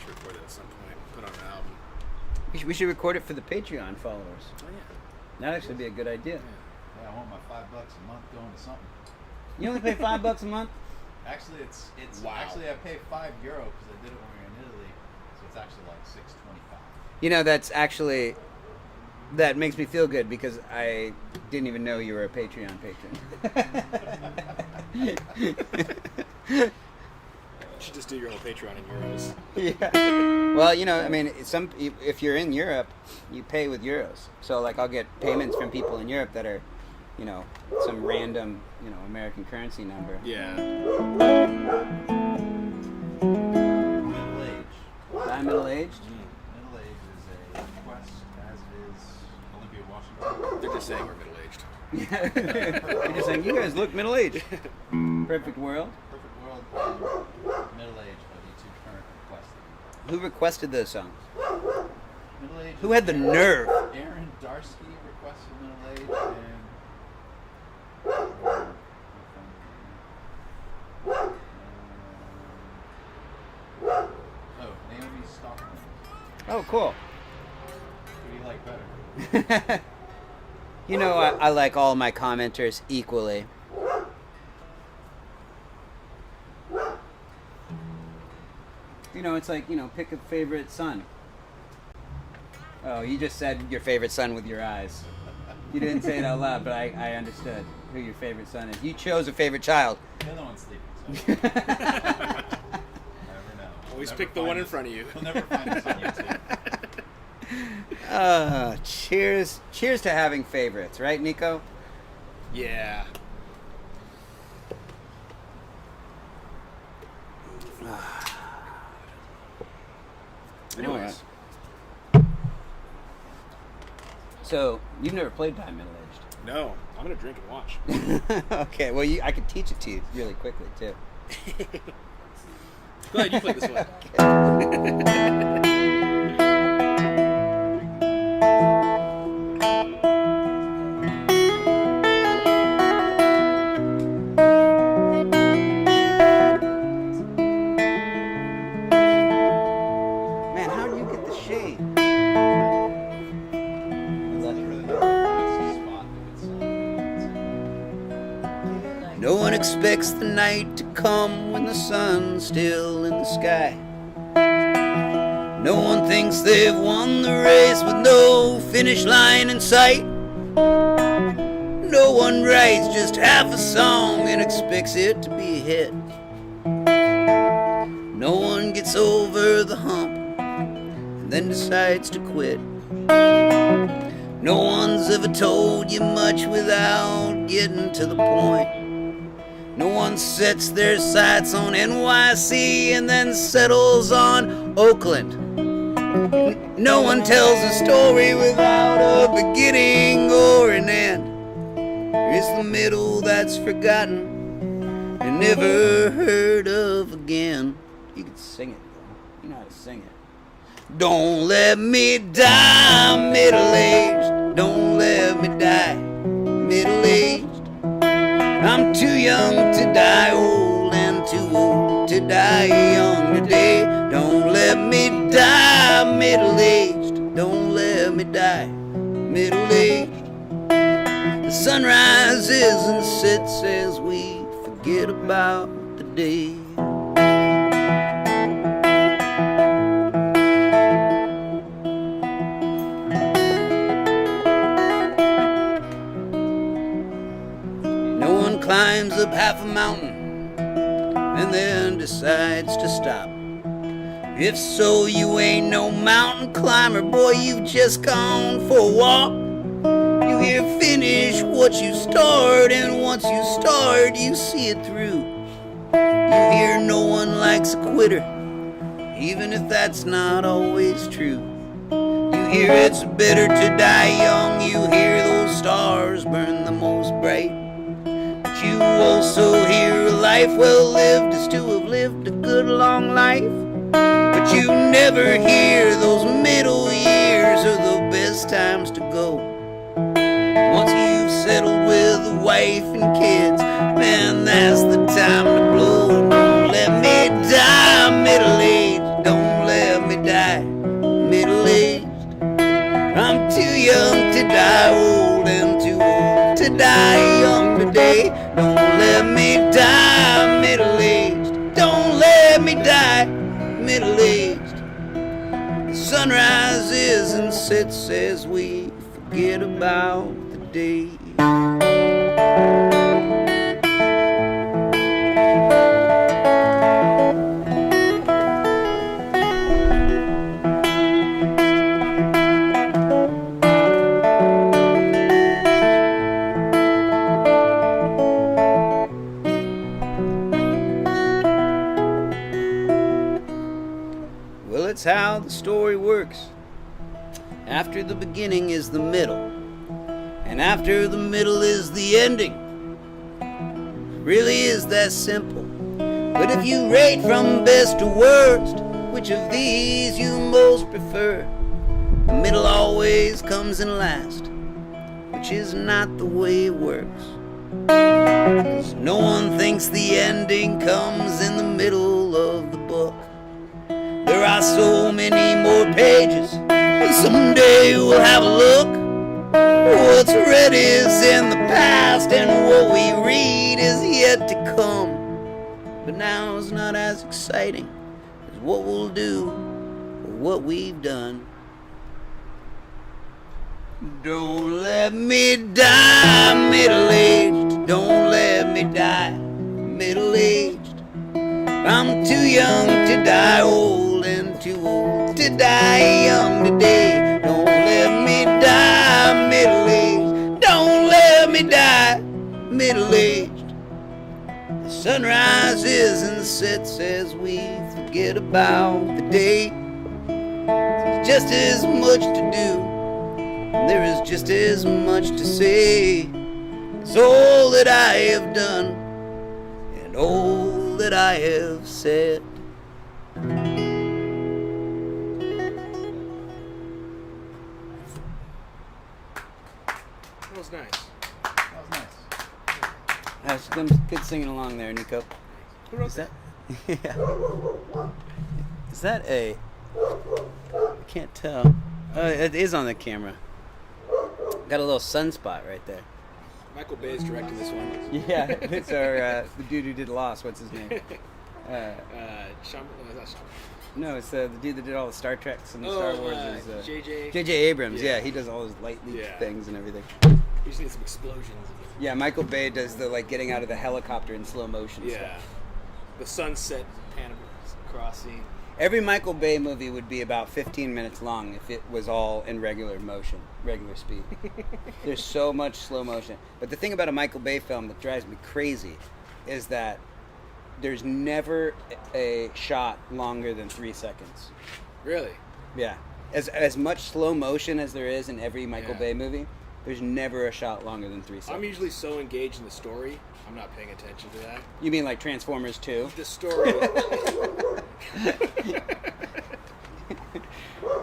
record it at some point. Put on an album. We should record it for the Patreon followers. Oh yeah. That'd actually be a good idea. Yeah, I want my $5 a month going to something. You only pay $5 a month? Actually, it's Wow. actually I pay €5 because I did it when we were in Italy, so it's actually like $6.25. You know, that's actually, that makes me feel good because I didn't even know you were a Patreon patron. You should just do your own Patreon in euros. Yeah. Well, you know, I mean, if you're in Europe, you pay with euros. So, like, I'll get payments from people in Europe that are, you know, some random, you know, American currency number. Yeah. Middle age. Am I middle-aged? Middle age is a request, as is Olympia, Washington. They're just saying we're middle-aged. You're just saying, you guys look middle-aged. Perfect world. Perfect world and middle age are the two current requested. Who requested those songs? Middle age. Who had the nerve? Aaron Darsky requested middle age and Naomi Stockman. Oh, cool. Who do you like better? You know, I like all my commenters equally. You know, it's like, you know, pick a favorite son. Oh, you just said your favorite son with your eyes. You didn't say it out loud, but I understood who your favorite son is. You chose a favorite child. The other one's sleeping, so never know. Always Never pick the find one in us- front of you. You'll never find us on YouTube. Cheers. Cheers to having favorites, right, Nico? Yeah. Anyways. So, you've never played Time Middle-Aged? No. I'm going to drink and watch. Okay, well, I could teach it to you really quickly, too. Go ahead, you play this one. Man, how do you get the shade? That's really the best spot if it's No one expects the night to come when the sun's still in the sky. No one thinks they've won the race with no finish line in sight. No one writes just half a song and expects it to be a hit. No one gets over the hump and then decides to quit. No one's ever told you much without getting to the point. No one sets their sights on NYC and then settles on Oakland. No one tells a story without a beginning or an end. It's the middle that's forgotten and never heard of again. You can sing it, though. You know how to sing it. Don't let me die middle-aged. Don't let me die middle-aged. I'm too young to die old and too old to die young today. Don't let me die middle-aged. Don't let me die middle-aged. The sun rises and sets as we forget about the day. No one climbs up half a mountain and then decides to stop. If so, you ain't no mountain climber, boy, you've just gone for a walk. You hear finish what you start, and once you start, you see it through. You hear no one likes a quitter, even if that's not always true. You hear it's better to die young, you hear those stars burn the most bright. But you also hear a life well lived is to have lived a good long life. But you never hear those middle years are the best times to go. Once you've settled with middle-aged. I'm too young to die old and too old to die young today. Don't let me die middle-aged. Don't let me die middle-aged. The sun rises and sets as we forget about the day. Well, it's how the story works. After the beginning is the middle, and after the middle is the ending. Really is that simple. But if you rate from best to worst, which of these you most prefer, the middle always comes in last, which is not the way it works. 'Cause no one thinks the ending comes in the middle of the book. There are so many more pages, and someday we'll have a look. What's read is in the past, and what we read is yet to come. But now is not as exciting as what we'll do or what we've done. Don't let me die middle-aged. Don't let me die middle-aged. I'm too young to die old and too old to die young today. Don't let me die middle-aged. Don't let me die middle-aged. The sun rises and sets as we forget about the day. There's just as much to do. There is just as much to say. It's all that I have done and all that I have said. That was nice. That was nice. That's good singing along there, Nico. Who wrote Is that? Yeah. Is that a? I can't tell. It is on the camera. Got a little sunspot right there. Michael Bay is directing this one. Yeah, it's our the dude who did Lost. What's his name? Sean, no, that's not Sean. No, it's the dude that did all the Star Treks and the Star Wars. Is JJ. J.J. Abrams. Yeah. Yeah, he does all his light leak Yeah. things and everything. You just need some explosions. Yeah, Michael Bay does the like getting out of the helicopter in slow motion. Yeah. Stuff. The sunset Panama crossing. Every Michael Bay movie would be about 15 minutes long if it was all in regular motion, regular speed. There's so much slow motion. But the thing about a Michael Bay film that drives me crazy is that there's never a shot longer than 3 seconds. Really? Yeah. As much slow motion as there is in every Michael Yeah. Bay movie, there's never a shot longer than 3 seconds. I'm usually so engaged in the story, I'm not paying attention to that. You mean like Transformers 2? The story.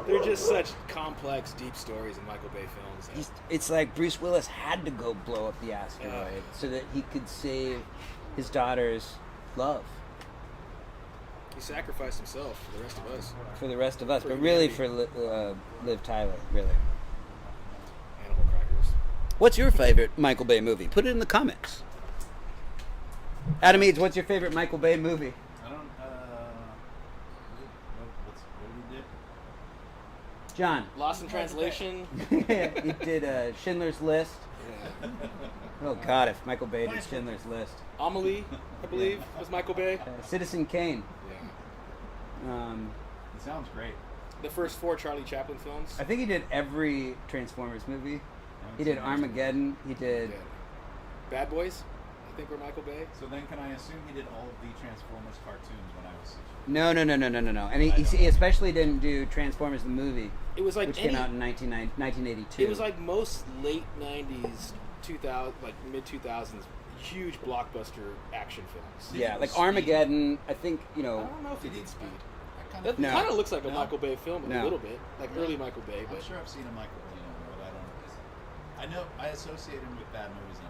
They're just such complex, deep stories in Michael Bay films. It's like Bruce Willis had to go blow up the asteroid so that he could save his daughter's love He sacrificed himself for the rest of us. for the rest of us, For but really humanity. for Liv Tyler, really. Animal crackers. What's your favorite Michael Bay movie? Put it in the comments. Adam Eads, what's your favorite Michael Bay movie? I don't. What did he do? John. Lost in Translation. He did Schindler's List. Yeah. Oh God, if Michael Bay did Schindler's List. Amelie, I believe, was Michael Bay. Citizen Kane. Yeah. It sounds great. The first 4 Charlie Chaplin films. I think he did every Transformers movie. He did Armageddon. He did. Yeah. Bad Boys, I think were Michael Bay. So then, can I assume he did all of the Transformers cartoons when I was 6 years No. And he especially didn't do Transformers the movie, It was like which came out in 1982. It was like most late 90s, 2000, like mid 2000s, huge blockbuster action films. Yeah, like Speed. Armageddon. I think I don't know if he did Speed. That No. kind of looks like a No. Michael Bay film a No. little bit, like early Michael Bay. I'm But sure I've seen a Michael Bay one, but I know I associate him with bad movies and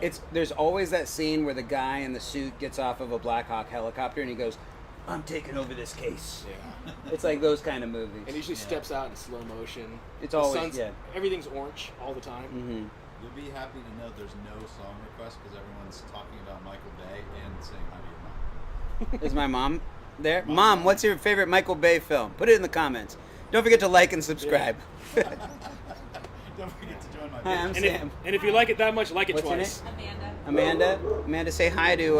everything. There's always that scene where the guy in the suit gets off of a Black Hawk helicopter and he goes, I'm taking over this case. Yeah. It's like those kind of movies. And he usually steps out in slow motion. It's The always, sun's- yeah. Everything's orange all the time. Mm-hmm. You'll be happy to know there's no song request because everyone's talking about Michael Bay and saying hi to your mom. Is my mom there? Mom, what's your favorite Michael Bay film? Put it in the comments. Don't forget to like and subscribe. Don't forget to join my Hi, I'm page. Sam. And if you like it that much, like it What's your twice. Amanda. Amanda, say hi to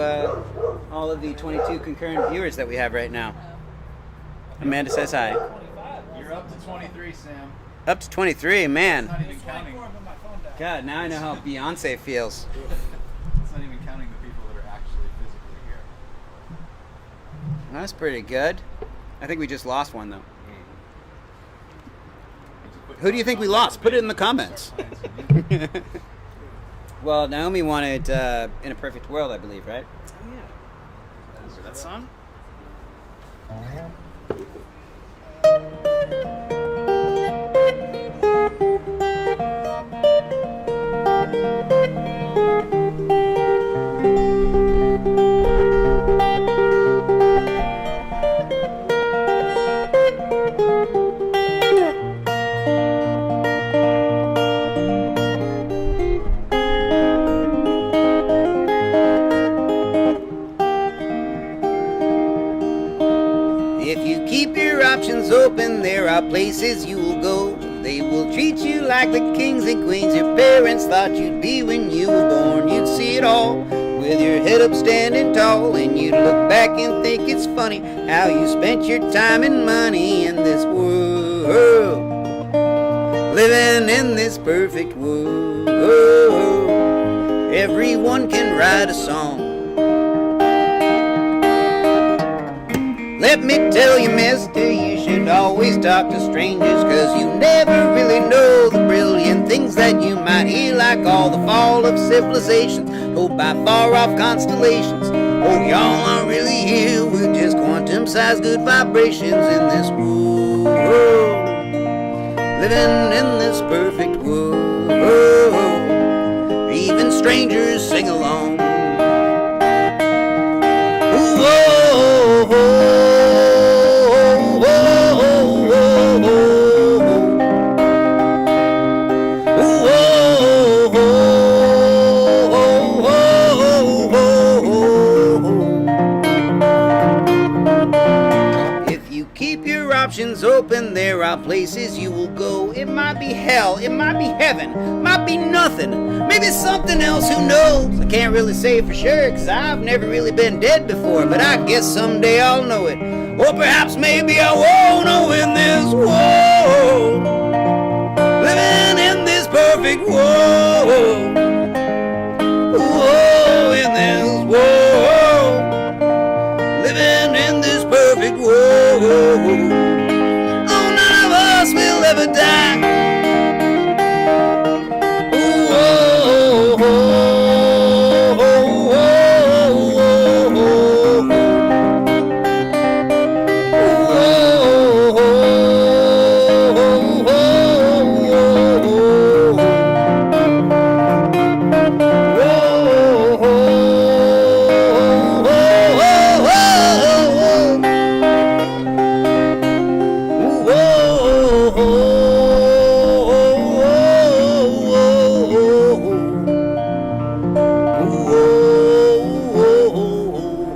all of the 22 concurrent viewers that we have right now. Amanda says hi. 25. You're up to 23, Sam. Up to 23, man. It's not even It's counting. 24, but my phone died. God, now I know how Beyonce feels. It's not even counting the people that are actually physically here. That's pretty good. I think we just lost one, though. Who do you think we lost? Put it in the comments. Well, Naomi wanted In a Perfect World, I believe, right? Oh, yeah. Remember that song? If you keep your options open, there are places you will go. They will treat you like the kings and queens your parents thought you'd be when you were born. You'd see it all with your head up standing tall, and you'd look back and think it's funny how you spent your time and money in this world, living in this perfect world. Everyone can write a song. Let me tell you, mister, you should always talk to strangers, 'cause you never really know the brilliant things that you might hear, like all the fall of civilizations told by far-off constellations. Oh, y'all aren't really here, we're just quantum-sized good vibrations in this world, living in this perfect world. Even strangers sing along. Ooh, oh, oh. If you keep your options open, there are places you will go. It might be hell, it might be heaven, might be nothing, maybe something else, who knows? I can't really say for sure, 'cause I've never really been dead before, but I guess someday I'll know it. Or perhaps maybe I won't know in this world, living in this perfect world. Whoa, in this world, living in this perfect world. Oh, none of us will ever die. Ooh, oh, oh, oh, oh,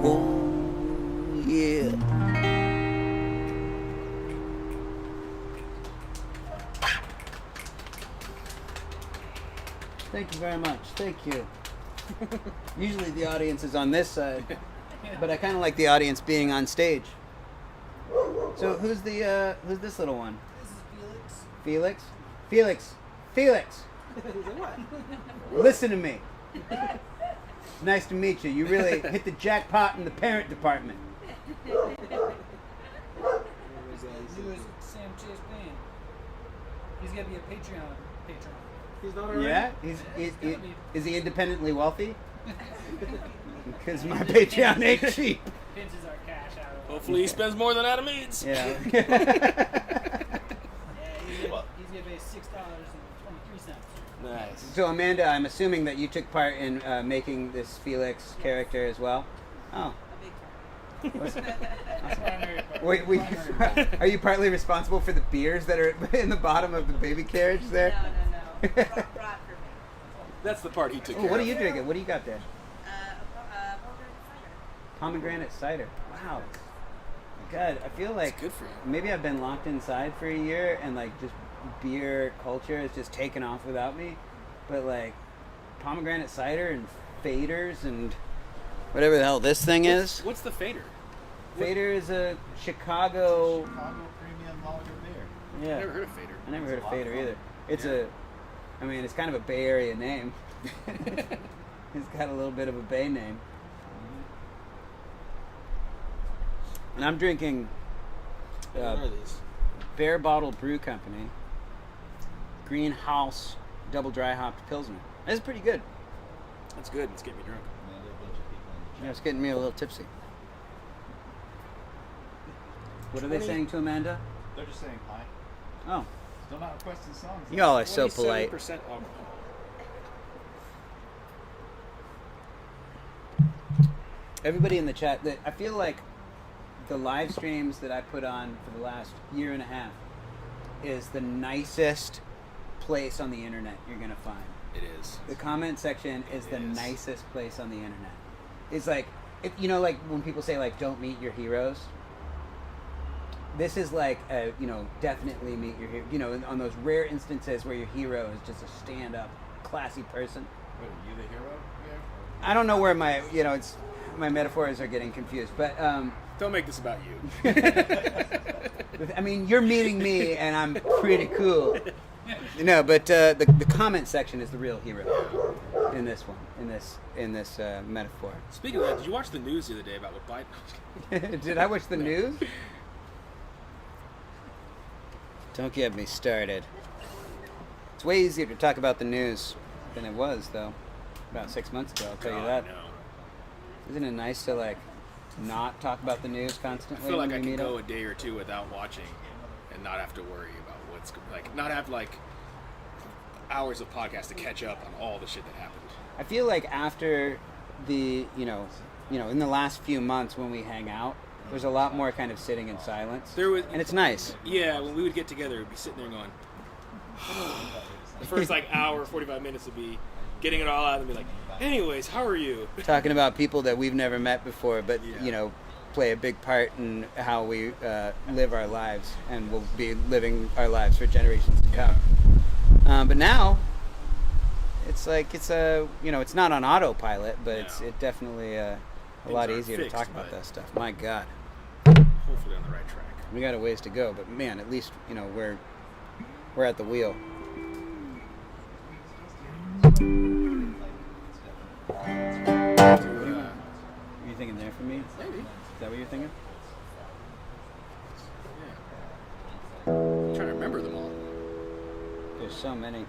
oh, yeah. Thank you very much. Thank you. Usually the audience is on this side, but I kind of like the audience being on stage. So who's this little one? This is Felix? Felix. Felix! Felix! What? Listen to me. Nice to meet you. You really hit the jackpot in the parent department. He was Sam Chase Band. He's gonna be a Patreon patron. He's not already. Yeah? He's gonna be- Is he independently wealthy? Because my Patreon ain't cheap. Pinches our cash out of it. Hopefully he spends more than Adam eats. Yeah. Yeah, he's gonna pay $6.23. Nice. So Amanda, I'm assuming that you took part in making this Felix character as well. Oh, Primary- Wait, primary. are you partly responsible for the beers that are in the bottom of the baby carriage there? No. Brought for me. That's the part he took Oh, care what are of. you drinking? What do you got there? Pomegranate cider. Pomegranate cider. Wow. God, I feel like It's good for you. maybe I've been locked inside for a year and like just beer culture has just taken off without me. But like pomegranate cider and faders and whatever the hell this thing is. What's the fader? Fader is a Chicago. Chicago Premium Lager beer. Yeah. I've never heard of fader. I never heard of It's a lot fader of fun. either. It's I mean, it's kind of a Bay Area name. It's got a little bit of a Bay name. And I'm drinking What are these? Bear Bottle Brew Company Greenhouse Double Dry Hopped Pilsner. It's pretty good. That's good. It's getting me drunk. And then a bunch of people in the Yeah, it's getting me a little tipsy. What are they 20 saying to Amanda? chat. They're just saying hi. Oh, Still not requesting songs. y'all are so polite. 27% alcohol. Everybody in the chat, I feel like the live streams that I put on for the last year and a half is the nicest place on the internet you're going to find. It is. The comment section is the It is. nicest place on the internet. It's like, like when people say like, don't meet your heroes. This is like, definitely meet your hero. On those rare instances where your hero is just a stand-up, classy person. Wait, are you the hero here? I don't know where my, my metaphors are getting confused, but Don't make this about you. I mean, you're meeting me, and I'm pretty cool. No, but the comment section is the real hero in this one, in this metaphor. Speaking of that, did you watch the news the other day about what Biden? Did I watch the news? Don't get me started. It's way easier to talk about the news than it was, though. About 6 months ago, I'll tell you that. No. Isn't it nice to like not talk about the news I constantly? feel like when I we can meet go up? a day or two without watching and not have to worry about what's like, not have like hours of podcast to catch up on all the shit that happened. I feel like after the in the last few months when we hang out, there's a lot more kind of sitting in silence, There was, and it's nice. yeah, when we would get together, we'd be sitting there going. The first like hour, 45 minutes would be getting it all out and be like, anyways, how are you? Talking about people that we've never met before, but Yeah. play a big part in how we live our lives, and will be living our lives for generations to come. But now, it's like it's not on autopilot, but No. it definitely a Things lot aren't easier fixed, to talk about but- that stuff. My God, Hopefully on the right track. we got a ways to go, but man, at least we're at the wheel. Are you thinking there for me? Maybe. Is that what you're thinking? Yeah. I'm trying to remember them all. There's so many.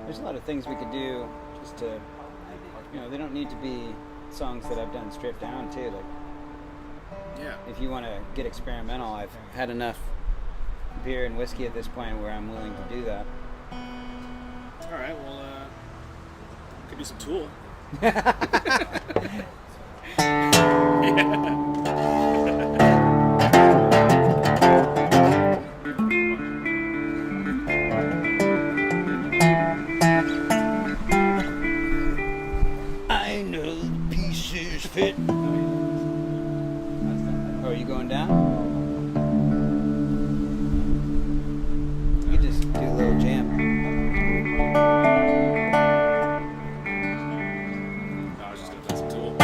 There's a lot of things we could do just to, they don't need to be songs that I've done stripped down too. Like, Yeah. if you want to get experimental, I've had enough beer and whiskey at this point where I'm willing to do that. All right. Well, could do some Tool. I know the pieces fit. Oh, are you going down? You could just do a little jam. No, I was just gonna play some Tool.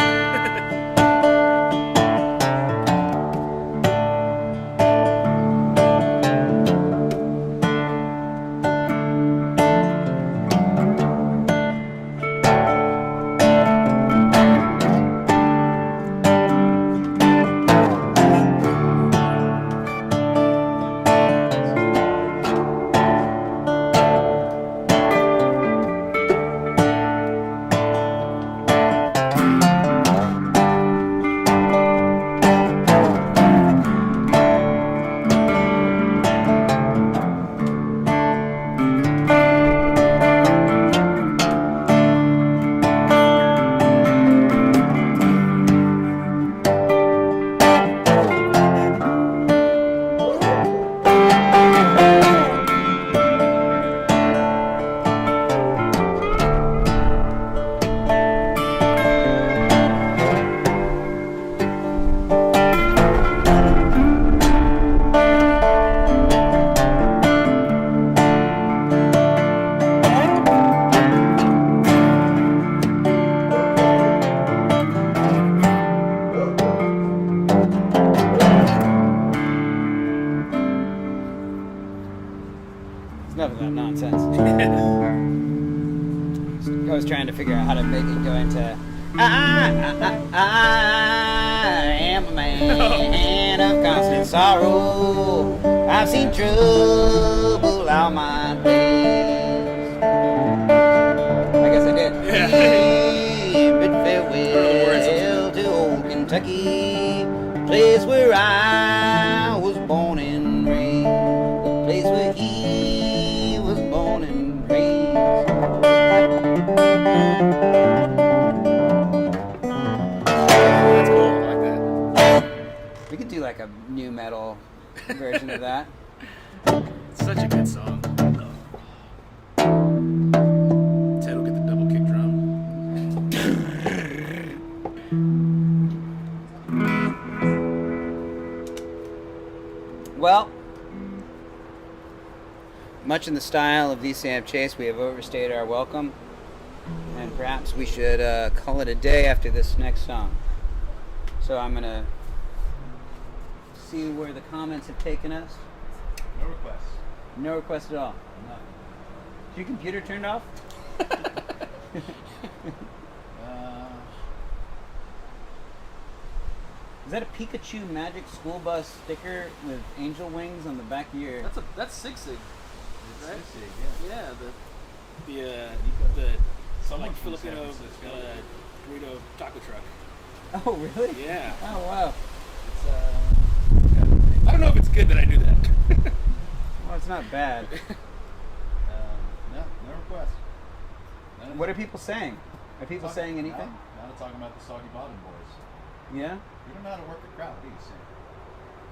Enough of that nonsense. I was trying to figure out how to make it go into I am a man of constant sorrow. I've seen trouble all my days. I guess I did. Yeah. Bid farewell to old Kentucky, place where I was born and raised, the place where he was born and raised. That's cool. I like that. We could do like a new metal version of that. It's such a good song. Ted will get the double kick drum. Well, much in the style of VCAM Chase, we have overstayed our welcome, and perhaps we should call it a day after this next song. So I'm going to see where the comments have taken us. No requests. No request at all. No. Is your computer turned off? Is that a Pikachu Magic School Bus sticker with angel wings on the back of your... That's Sig Sig. It's Right? Sissy, yeah. Yeah, the Someone like from Filipino San Francisco. burrito taco truck. Oh, really? Yeah. Oh, wow. It's I don't know if it's good that I do that. Well, it's not bad. no requests. What are people saying? Are people saying anything? Now to talking about the Soggy Bottom Boys. Yeah? You don't know how to work a crowd, do you, Sam?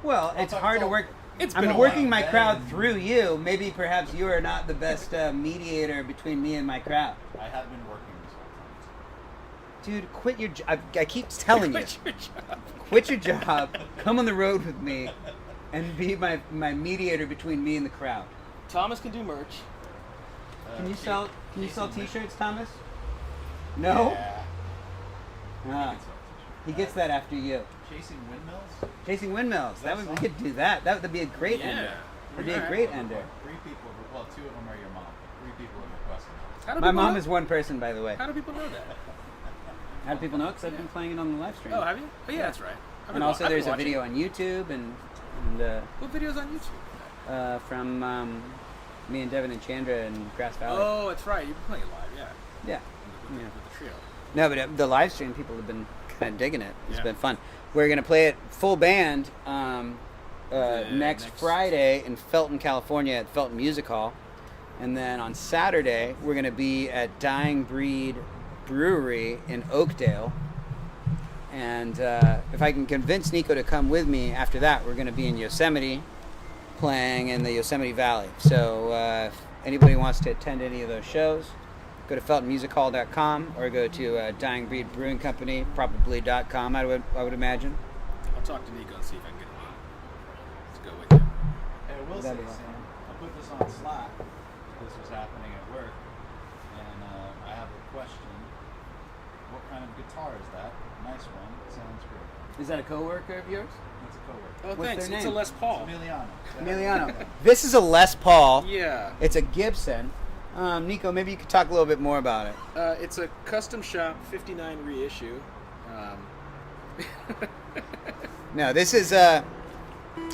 Well, it's hard to work. It's been I'm a working while. my crowd through you. Maybe perhaps you are not the best mediator between me and my crowd. I have been working this whole time. Dude, quit your job. I keep telling you. Quit your job. Quit your job. Come on the road with me and be my mediator between me and the crowd. Thomas can do merch. Can you sell Jason t-shirts, Thomas? No? Yeah. Ah, he gets that after you. Chasing windmills? Chasing windmills. That We song? could do that. That would be a great Yeah. ender. That'd be a Alright. great ender. 3 people, well, 2 of them are your mom. 3 people have requested it. How do My people mom know? is one person, by the way. How do people know that? How do people know? Because I've been playing it on the live stream. Oh, have you? Oh, yeah, that's right. And also, there's a video on YouTube and What video's on YouTube? from me and Devin and Chandra in Grass Valley. Oh, that's right. You've been playing it live, yeah. Yeah. With Yeah. the trio. No, but the live stream, people have been kind of digging it. It's Yeah. been fun. We're going to play it full band next next- Friday in Felton, California at Felton Music Hall. And then on Saturday, we're going to be at Dying Breed Brewery in Oakdale. And if I can convince Nico to come with me after that, we're going to be in Yosemite playing in the Yosemite Valley. So if anybody wants to attend any of those shows, go to feltonmusichall.com or go to Dying Breed Brewing Company, probably.com, I would imagine. I'll talk to Nico and see if I can get him to go with you. Hey, I will say, That'd be Sam, I put this on Slack. This was happening at work, and I have a question. What kind of guitar is that? Nice one. Sounds great. Is that a coworker of yours? That's a coworker. Oh, What's thanks. their It's a name? Les Paul. Emiliano. Emiliano. This is a Les Paul. Yeah. It's a Gibson. Nico, maybe you could talk a little bit more about it. It's a custom shop 59 reissue. No, this is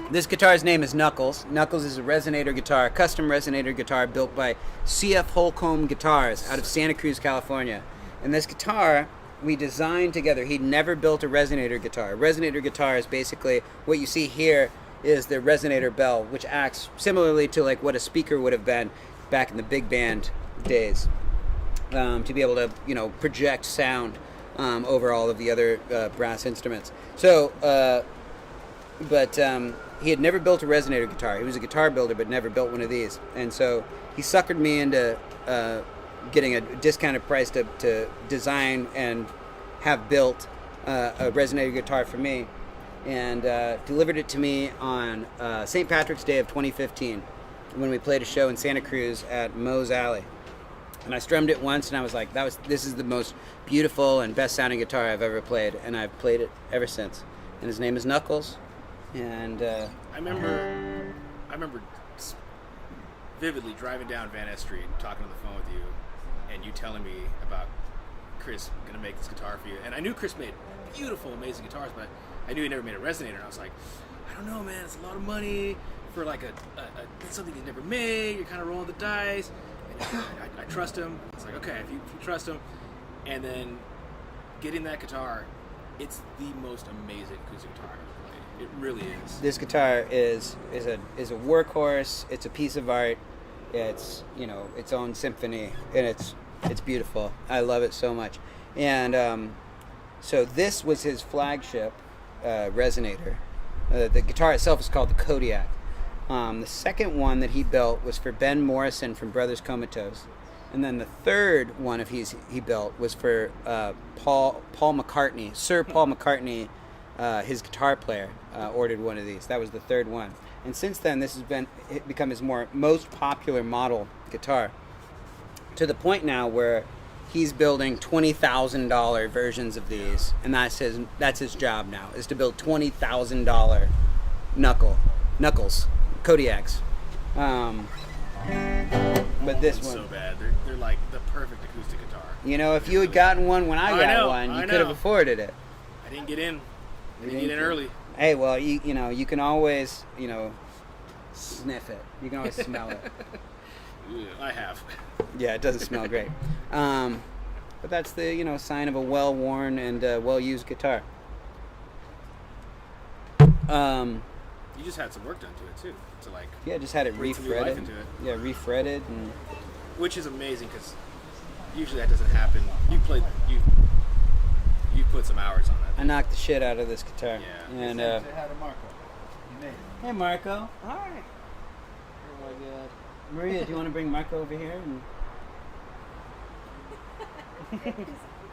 this guitar's name is Knuckles. Knuckles is a resonator guitar, a custom resonator guitar built by CF Holcomb Guitars out of Santa Cruz, California. And this guitar we designed together. He'd never built a resonator guitar. A resonator guitar is basically what you see here is the resonator bell, which acts similarly to like what a speaker would have been back in the big band days, to be able to project sound over all of the other brass instruments. So, but he had never built a resonator guitar. He was a guitar builder, but never built one of these. And so he suckered me into getting a discounted price to design and have built a resonator guitar for me, and delivered it to me on St. Patrick's Day of 2015 when we played a show in Santa Cruz at Moe's Alley. And I strummed it once, and I was like, this is the most beautiful and best sounding guitar I've ever played, and I've played it ever since. And his name is Knuckles, and I remember vividly driving down Van Ness Street, talking on the phone with you, and you telling me about Chris gonna make this guitar for you. And I knew Chris made beautiful, amazing guitars, but I knew he never made a resonator. And I was like, I don't know, man. It's a lot of money for like something he's never made. You're kind of rolling the dice. And I trust him. It's like, okay, if you trust him, and then getting that guitar, it's the most amazing acoustic guitar I've ever played. It really is. This guitar is a workhorse. It's a piece of art. It's its own symphony, and it's beautiful. I love it so much. And so this was his flagship resonator. The guitar itself is called the Kodiak. The second one that he built was for Ben Morrison from Brothers Comatose. And then the third one of he built was for Paul McCartney. Sir Paul McCartney, his guitar player, ordered one of these. That was the third one. And since then, this has become his most popular model guitar, to the point now where he's building $20,000 versions of these, and that's his job now, is to build $20,000 knuckles, Kodiaks. But this one, so bad. They're like the perfect acoustic guitar. If you had gotten one when I got one, you could have know. afforded it. I didn't get in. I didn't get in early. Hey, well, you can always, sniff it. You can always smell it. I have. Yeah, it doesn't smell great. But that's the, sign of a well-worn and well-used guitar. You just had some work done to it too, to like. Yeah, just had it breathe some new life refretted. into it. Yeah, refretted, and Which is amazing because usually that doesn't happen. You put some hours on that. I knocked the shit out of this guitar. Yeah. And Say hi to Marco. You made it. hey, Marco. Hi. Oh my God. Maria, do you want to bring Marco over here?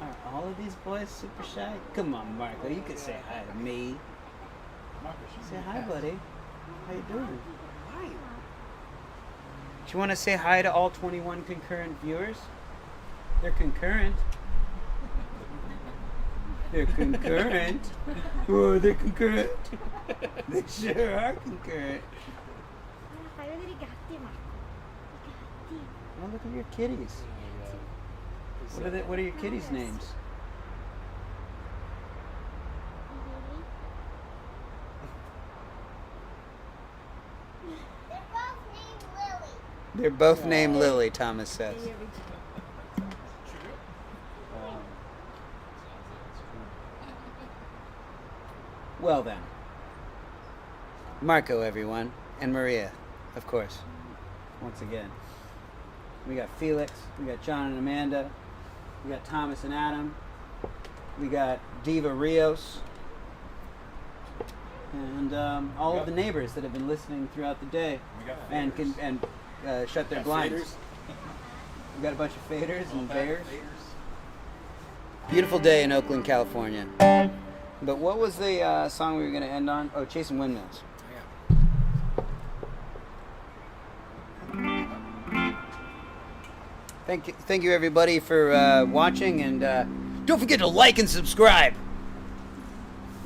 Are all of these boys super shy? Come on, Marco. You could say hi to me. Marco, she's Say in the hi, past. buddy. How you doing? Hi. Do you want to say hi to all 21 concurrent viewers? They're concurrent. They're concurrent. Oh, they're concurrent. They sure are concurrent. Oh, look at your kitties. What are your kitties' names? They're both named Lily, Thomas says. Well then. Marco, everyone. And Maria, of course. Once again. We got Felix. We got John and Amanda. We got Thomas and Adam. We got Diva Rios. And all of the neighbors that have been listening throughout the day. We got And shut their blinds. Faders. We got a bunch of faders and bears. Beautiful day in Oakland, California. But what was the song we were going to end on? Oh, Chasing Windmills. Thank you everybody for watching, and don't forget to like and subscribe.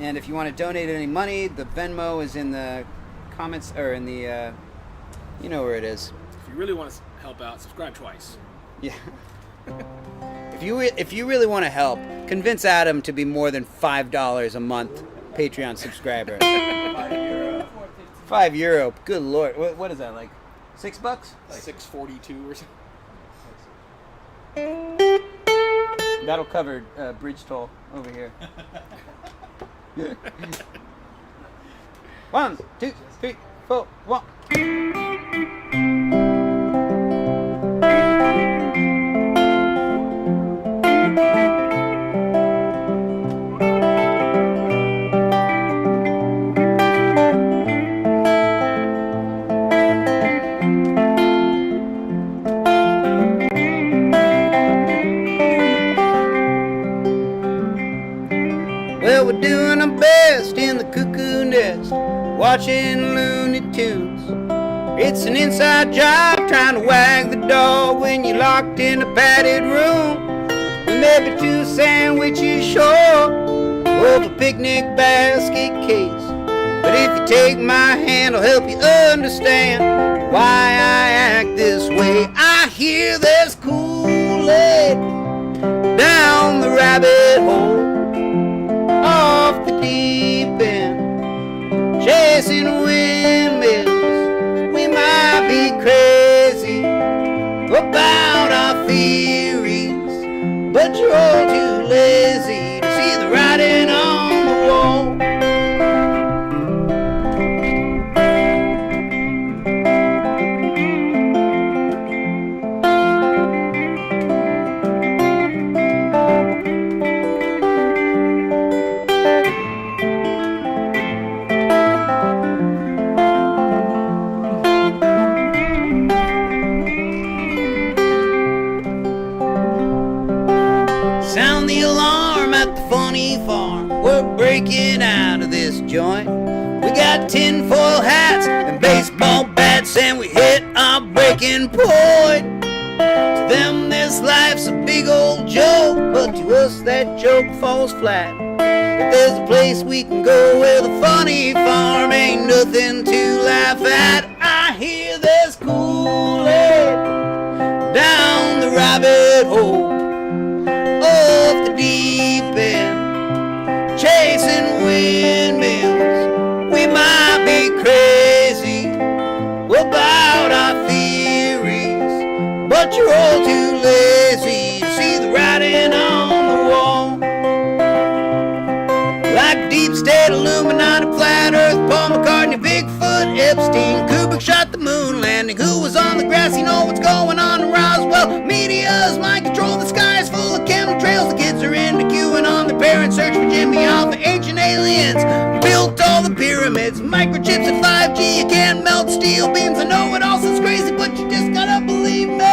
And if you want to donate any money, the Venmo is in the comments, or in the, you know where it is. If you really want to help out, subscribe twice. Yeah. If you really want to help, convince Adam to be more than $5 a month Patreon subscriber. €5. €5. Good lord. What is that, like $6? Like 642 or something. That'll cover bridge toll over here. 1, 2, 3, 4, 1. Well, we're doing our best in the cuckoo nest, watching Looney Tunes. It's an inside job trying to wag the dog when you're locked in a padded room. Maybe 2 sandwiches short of a picnic basket case. But if you take my hand, I'll help you understand why I act hear there's Kool-Aid down the rabbit hole, off the deep end, chasing windmills. We might be crazy about our theories, but you're all too lazy to see the writing on the wall. Sound the alarm at the funny farm. We're breaking out of this joint. We got tinfoil hats and baseball bats, and we hit our breaking point. To them, this life's a big old joke, but to us, that joke falls flat. If there's a place we can go where the funny farm ain't nothing to laugh at, I hear there's Kool-Aid down the rabbit hole, off the deep end, chasing windmills. We might be crazy about our theories, but you're all too lazy to see the writing on the wall. Like deep state, Illuminati, flat earth, Paul McCartney, Bigfoot, Epstein, Kubrick shot the moon landing. Who was on the grass? You know what's going on in Roswell. Media's mind control, the sky's full of chemtrails. The kids are into queuing on their parents, search for Jimmy Hoffa. Ancient aliens built all the pyramids, microchips and 5G. You can't melt steel beams. I know it all sounds crazy, but you just gotta believe me.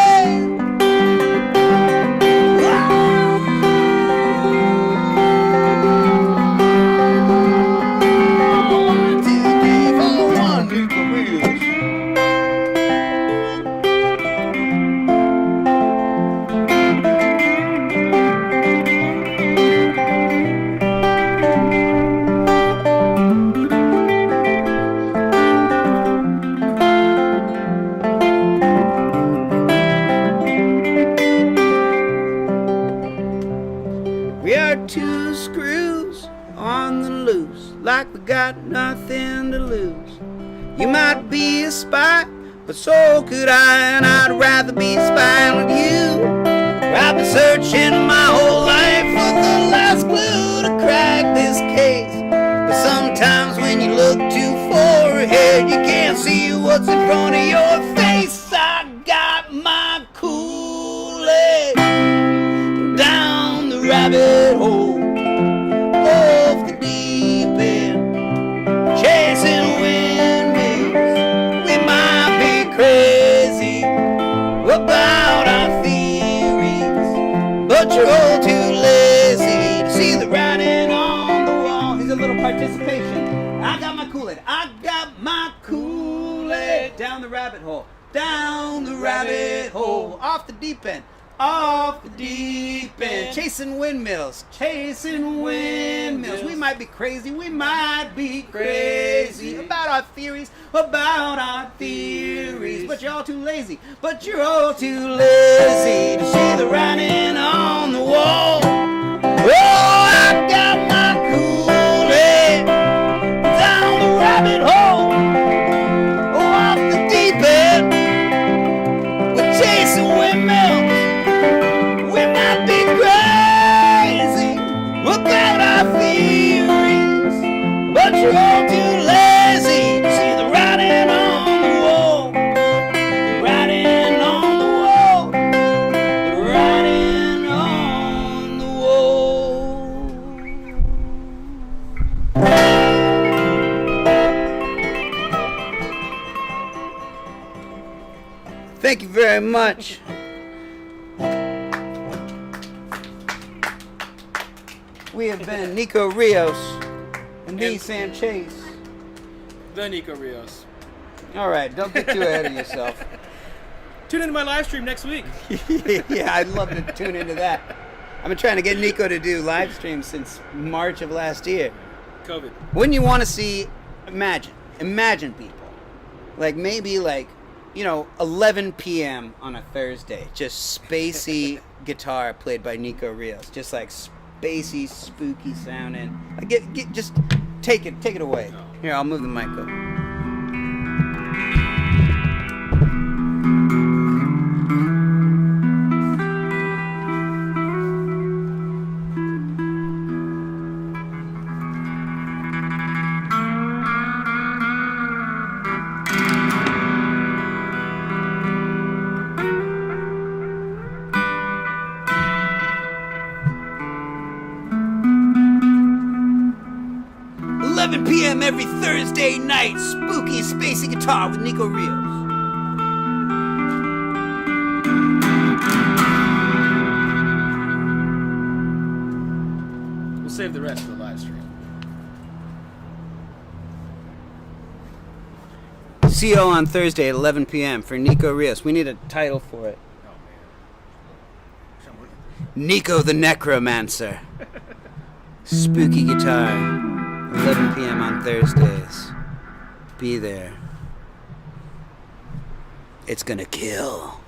Two screws on the loose, like we got nothing to lose. You might be a spy, but so could I, and I'd rather be spying with you. I've been searching my whole life for the last clue to crack this case, but sometimes when you look too far ahead, you can't see what's in front of your face. I got my Kool-Aid down the rabbit hole, off the deep end, chasing windmills. We might be crazy about our theories, but you're all too lazy to see the writing on the wall. Here's a little participation. I got my Kool-Aid. I got my Kool-Aid down the rabbit hole, down the rabbit hole, off the deep end, off the deep end, chasing windmills, chasing windmills. We might be crazy, we might be crazy about our theories, but you're all too lazy, but you're all too lazy to see the writing on the wall. Oh, I got my Kool-Aid down the rabbit hole, off the deep end, we're chasing windmills. We might be crazy about our theories, but you're all too lazy to see the writing on the wall. Writing on the wall. Writing on the wall. Thank you very much. We have been Nico Rios and me, Sam Chase. The Nico Rios. All right, don't get too ahead of yourself. Tune into my live stream next week. Yeah, I'd love to tune into that. I've been trying to get Nico to do live streams since March of last year. COVID. Wouldn't you want to see, imagine people. Like maybe like 11 p.m. on a Thursday. Just spacey guitar played by Nico Rios. Just like spacey, spooky sounding. Just take it away. Here, I'll move the mic over. 11 p.m. every Thursday night, spooky, spacey guitar with Nico Rios. We'll save the rest for the live stream. CO on Thursday at 11 p.m. for Nico Rios. We need a title for it. Oh, man. Wish I'm working. Nico the Necromancer. Spooky guitar. 11 p.m. on Thursdays. Be there. It's gonna kill.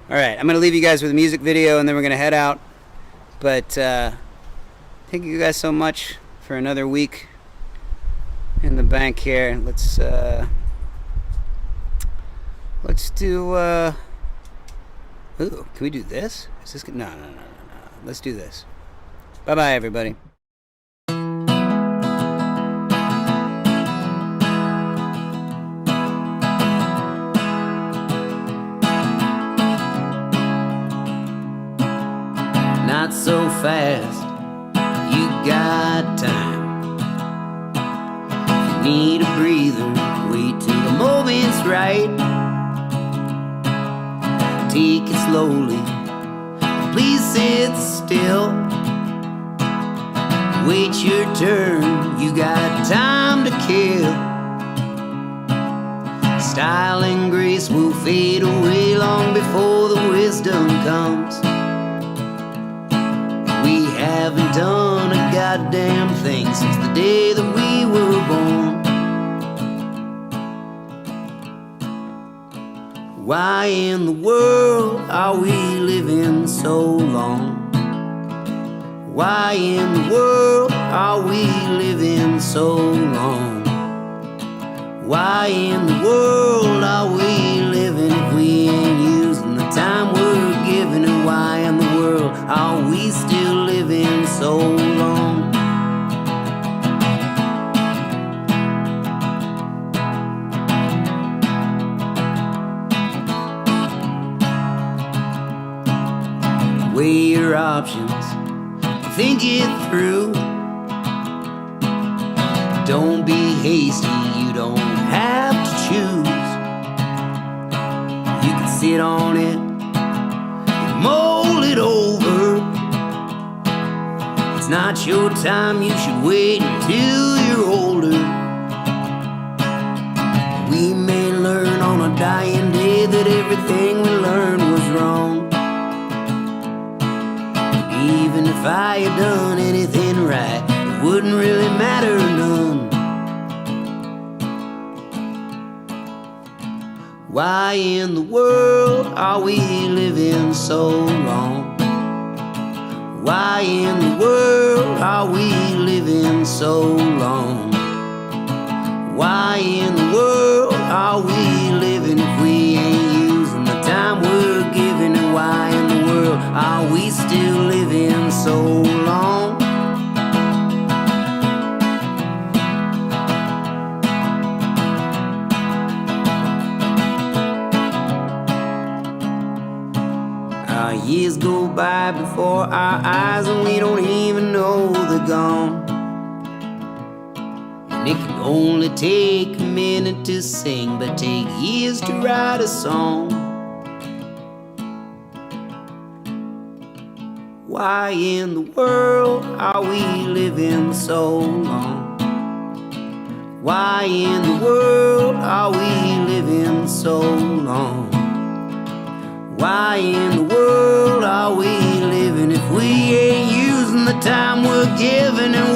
Alright, I'm gonna leave you guys with a music video and then we're gonna head out. But thank you guys so much for another week in the bank here. Let's do ooh, can we do this? Is this good? No. Let's do this. Bye bye everybody. Not so fast, you got time. You need a breather, wait till the moment's right. Take it slowly, please sit still. Wait your turn, you got time to kill. Style and grace will fade away long before the wisdom comes. We haven't done a goddamn thing since the day that we were born. Why in the world are we living so long? Why in the world are we living so long? Why in the world are we living if we ain't using the time we're given? And why in the world are we still living so long? Weigh your options, think it through. Don't be hasty, you don't have to choose. You can sit on it, mold it over. It's not your time, you should wait until you're older. We may learn on a dying day that everything we learned was wrong. Even if I had done anything right, it wouldn't really matter none. Why in the world are we living so long? Why in the world are we living so long? Why in the world are we living if we ain't using the time we're given? And why in the world are we still living so long? Our years go by before our eyes and we don't even know they're gone. And it can only take a minute to sing, but take years to write a song. Why in the world are we living so long? Why in the world are we living so long? Why in the world are we living if we ain't using the time we're given? And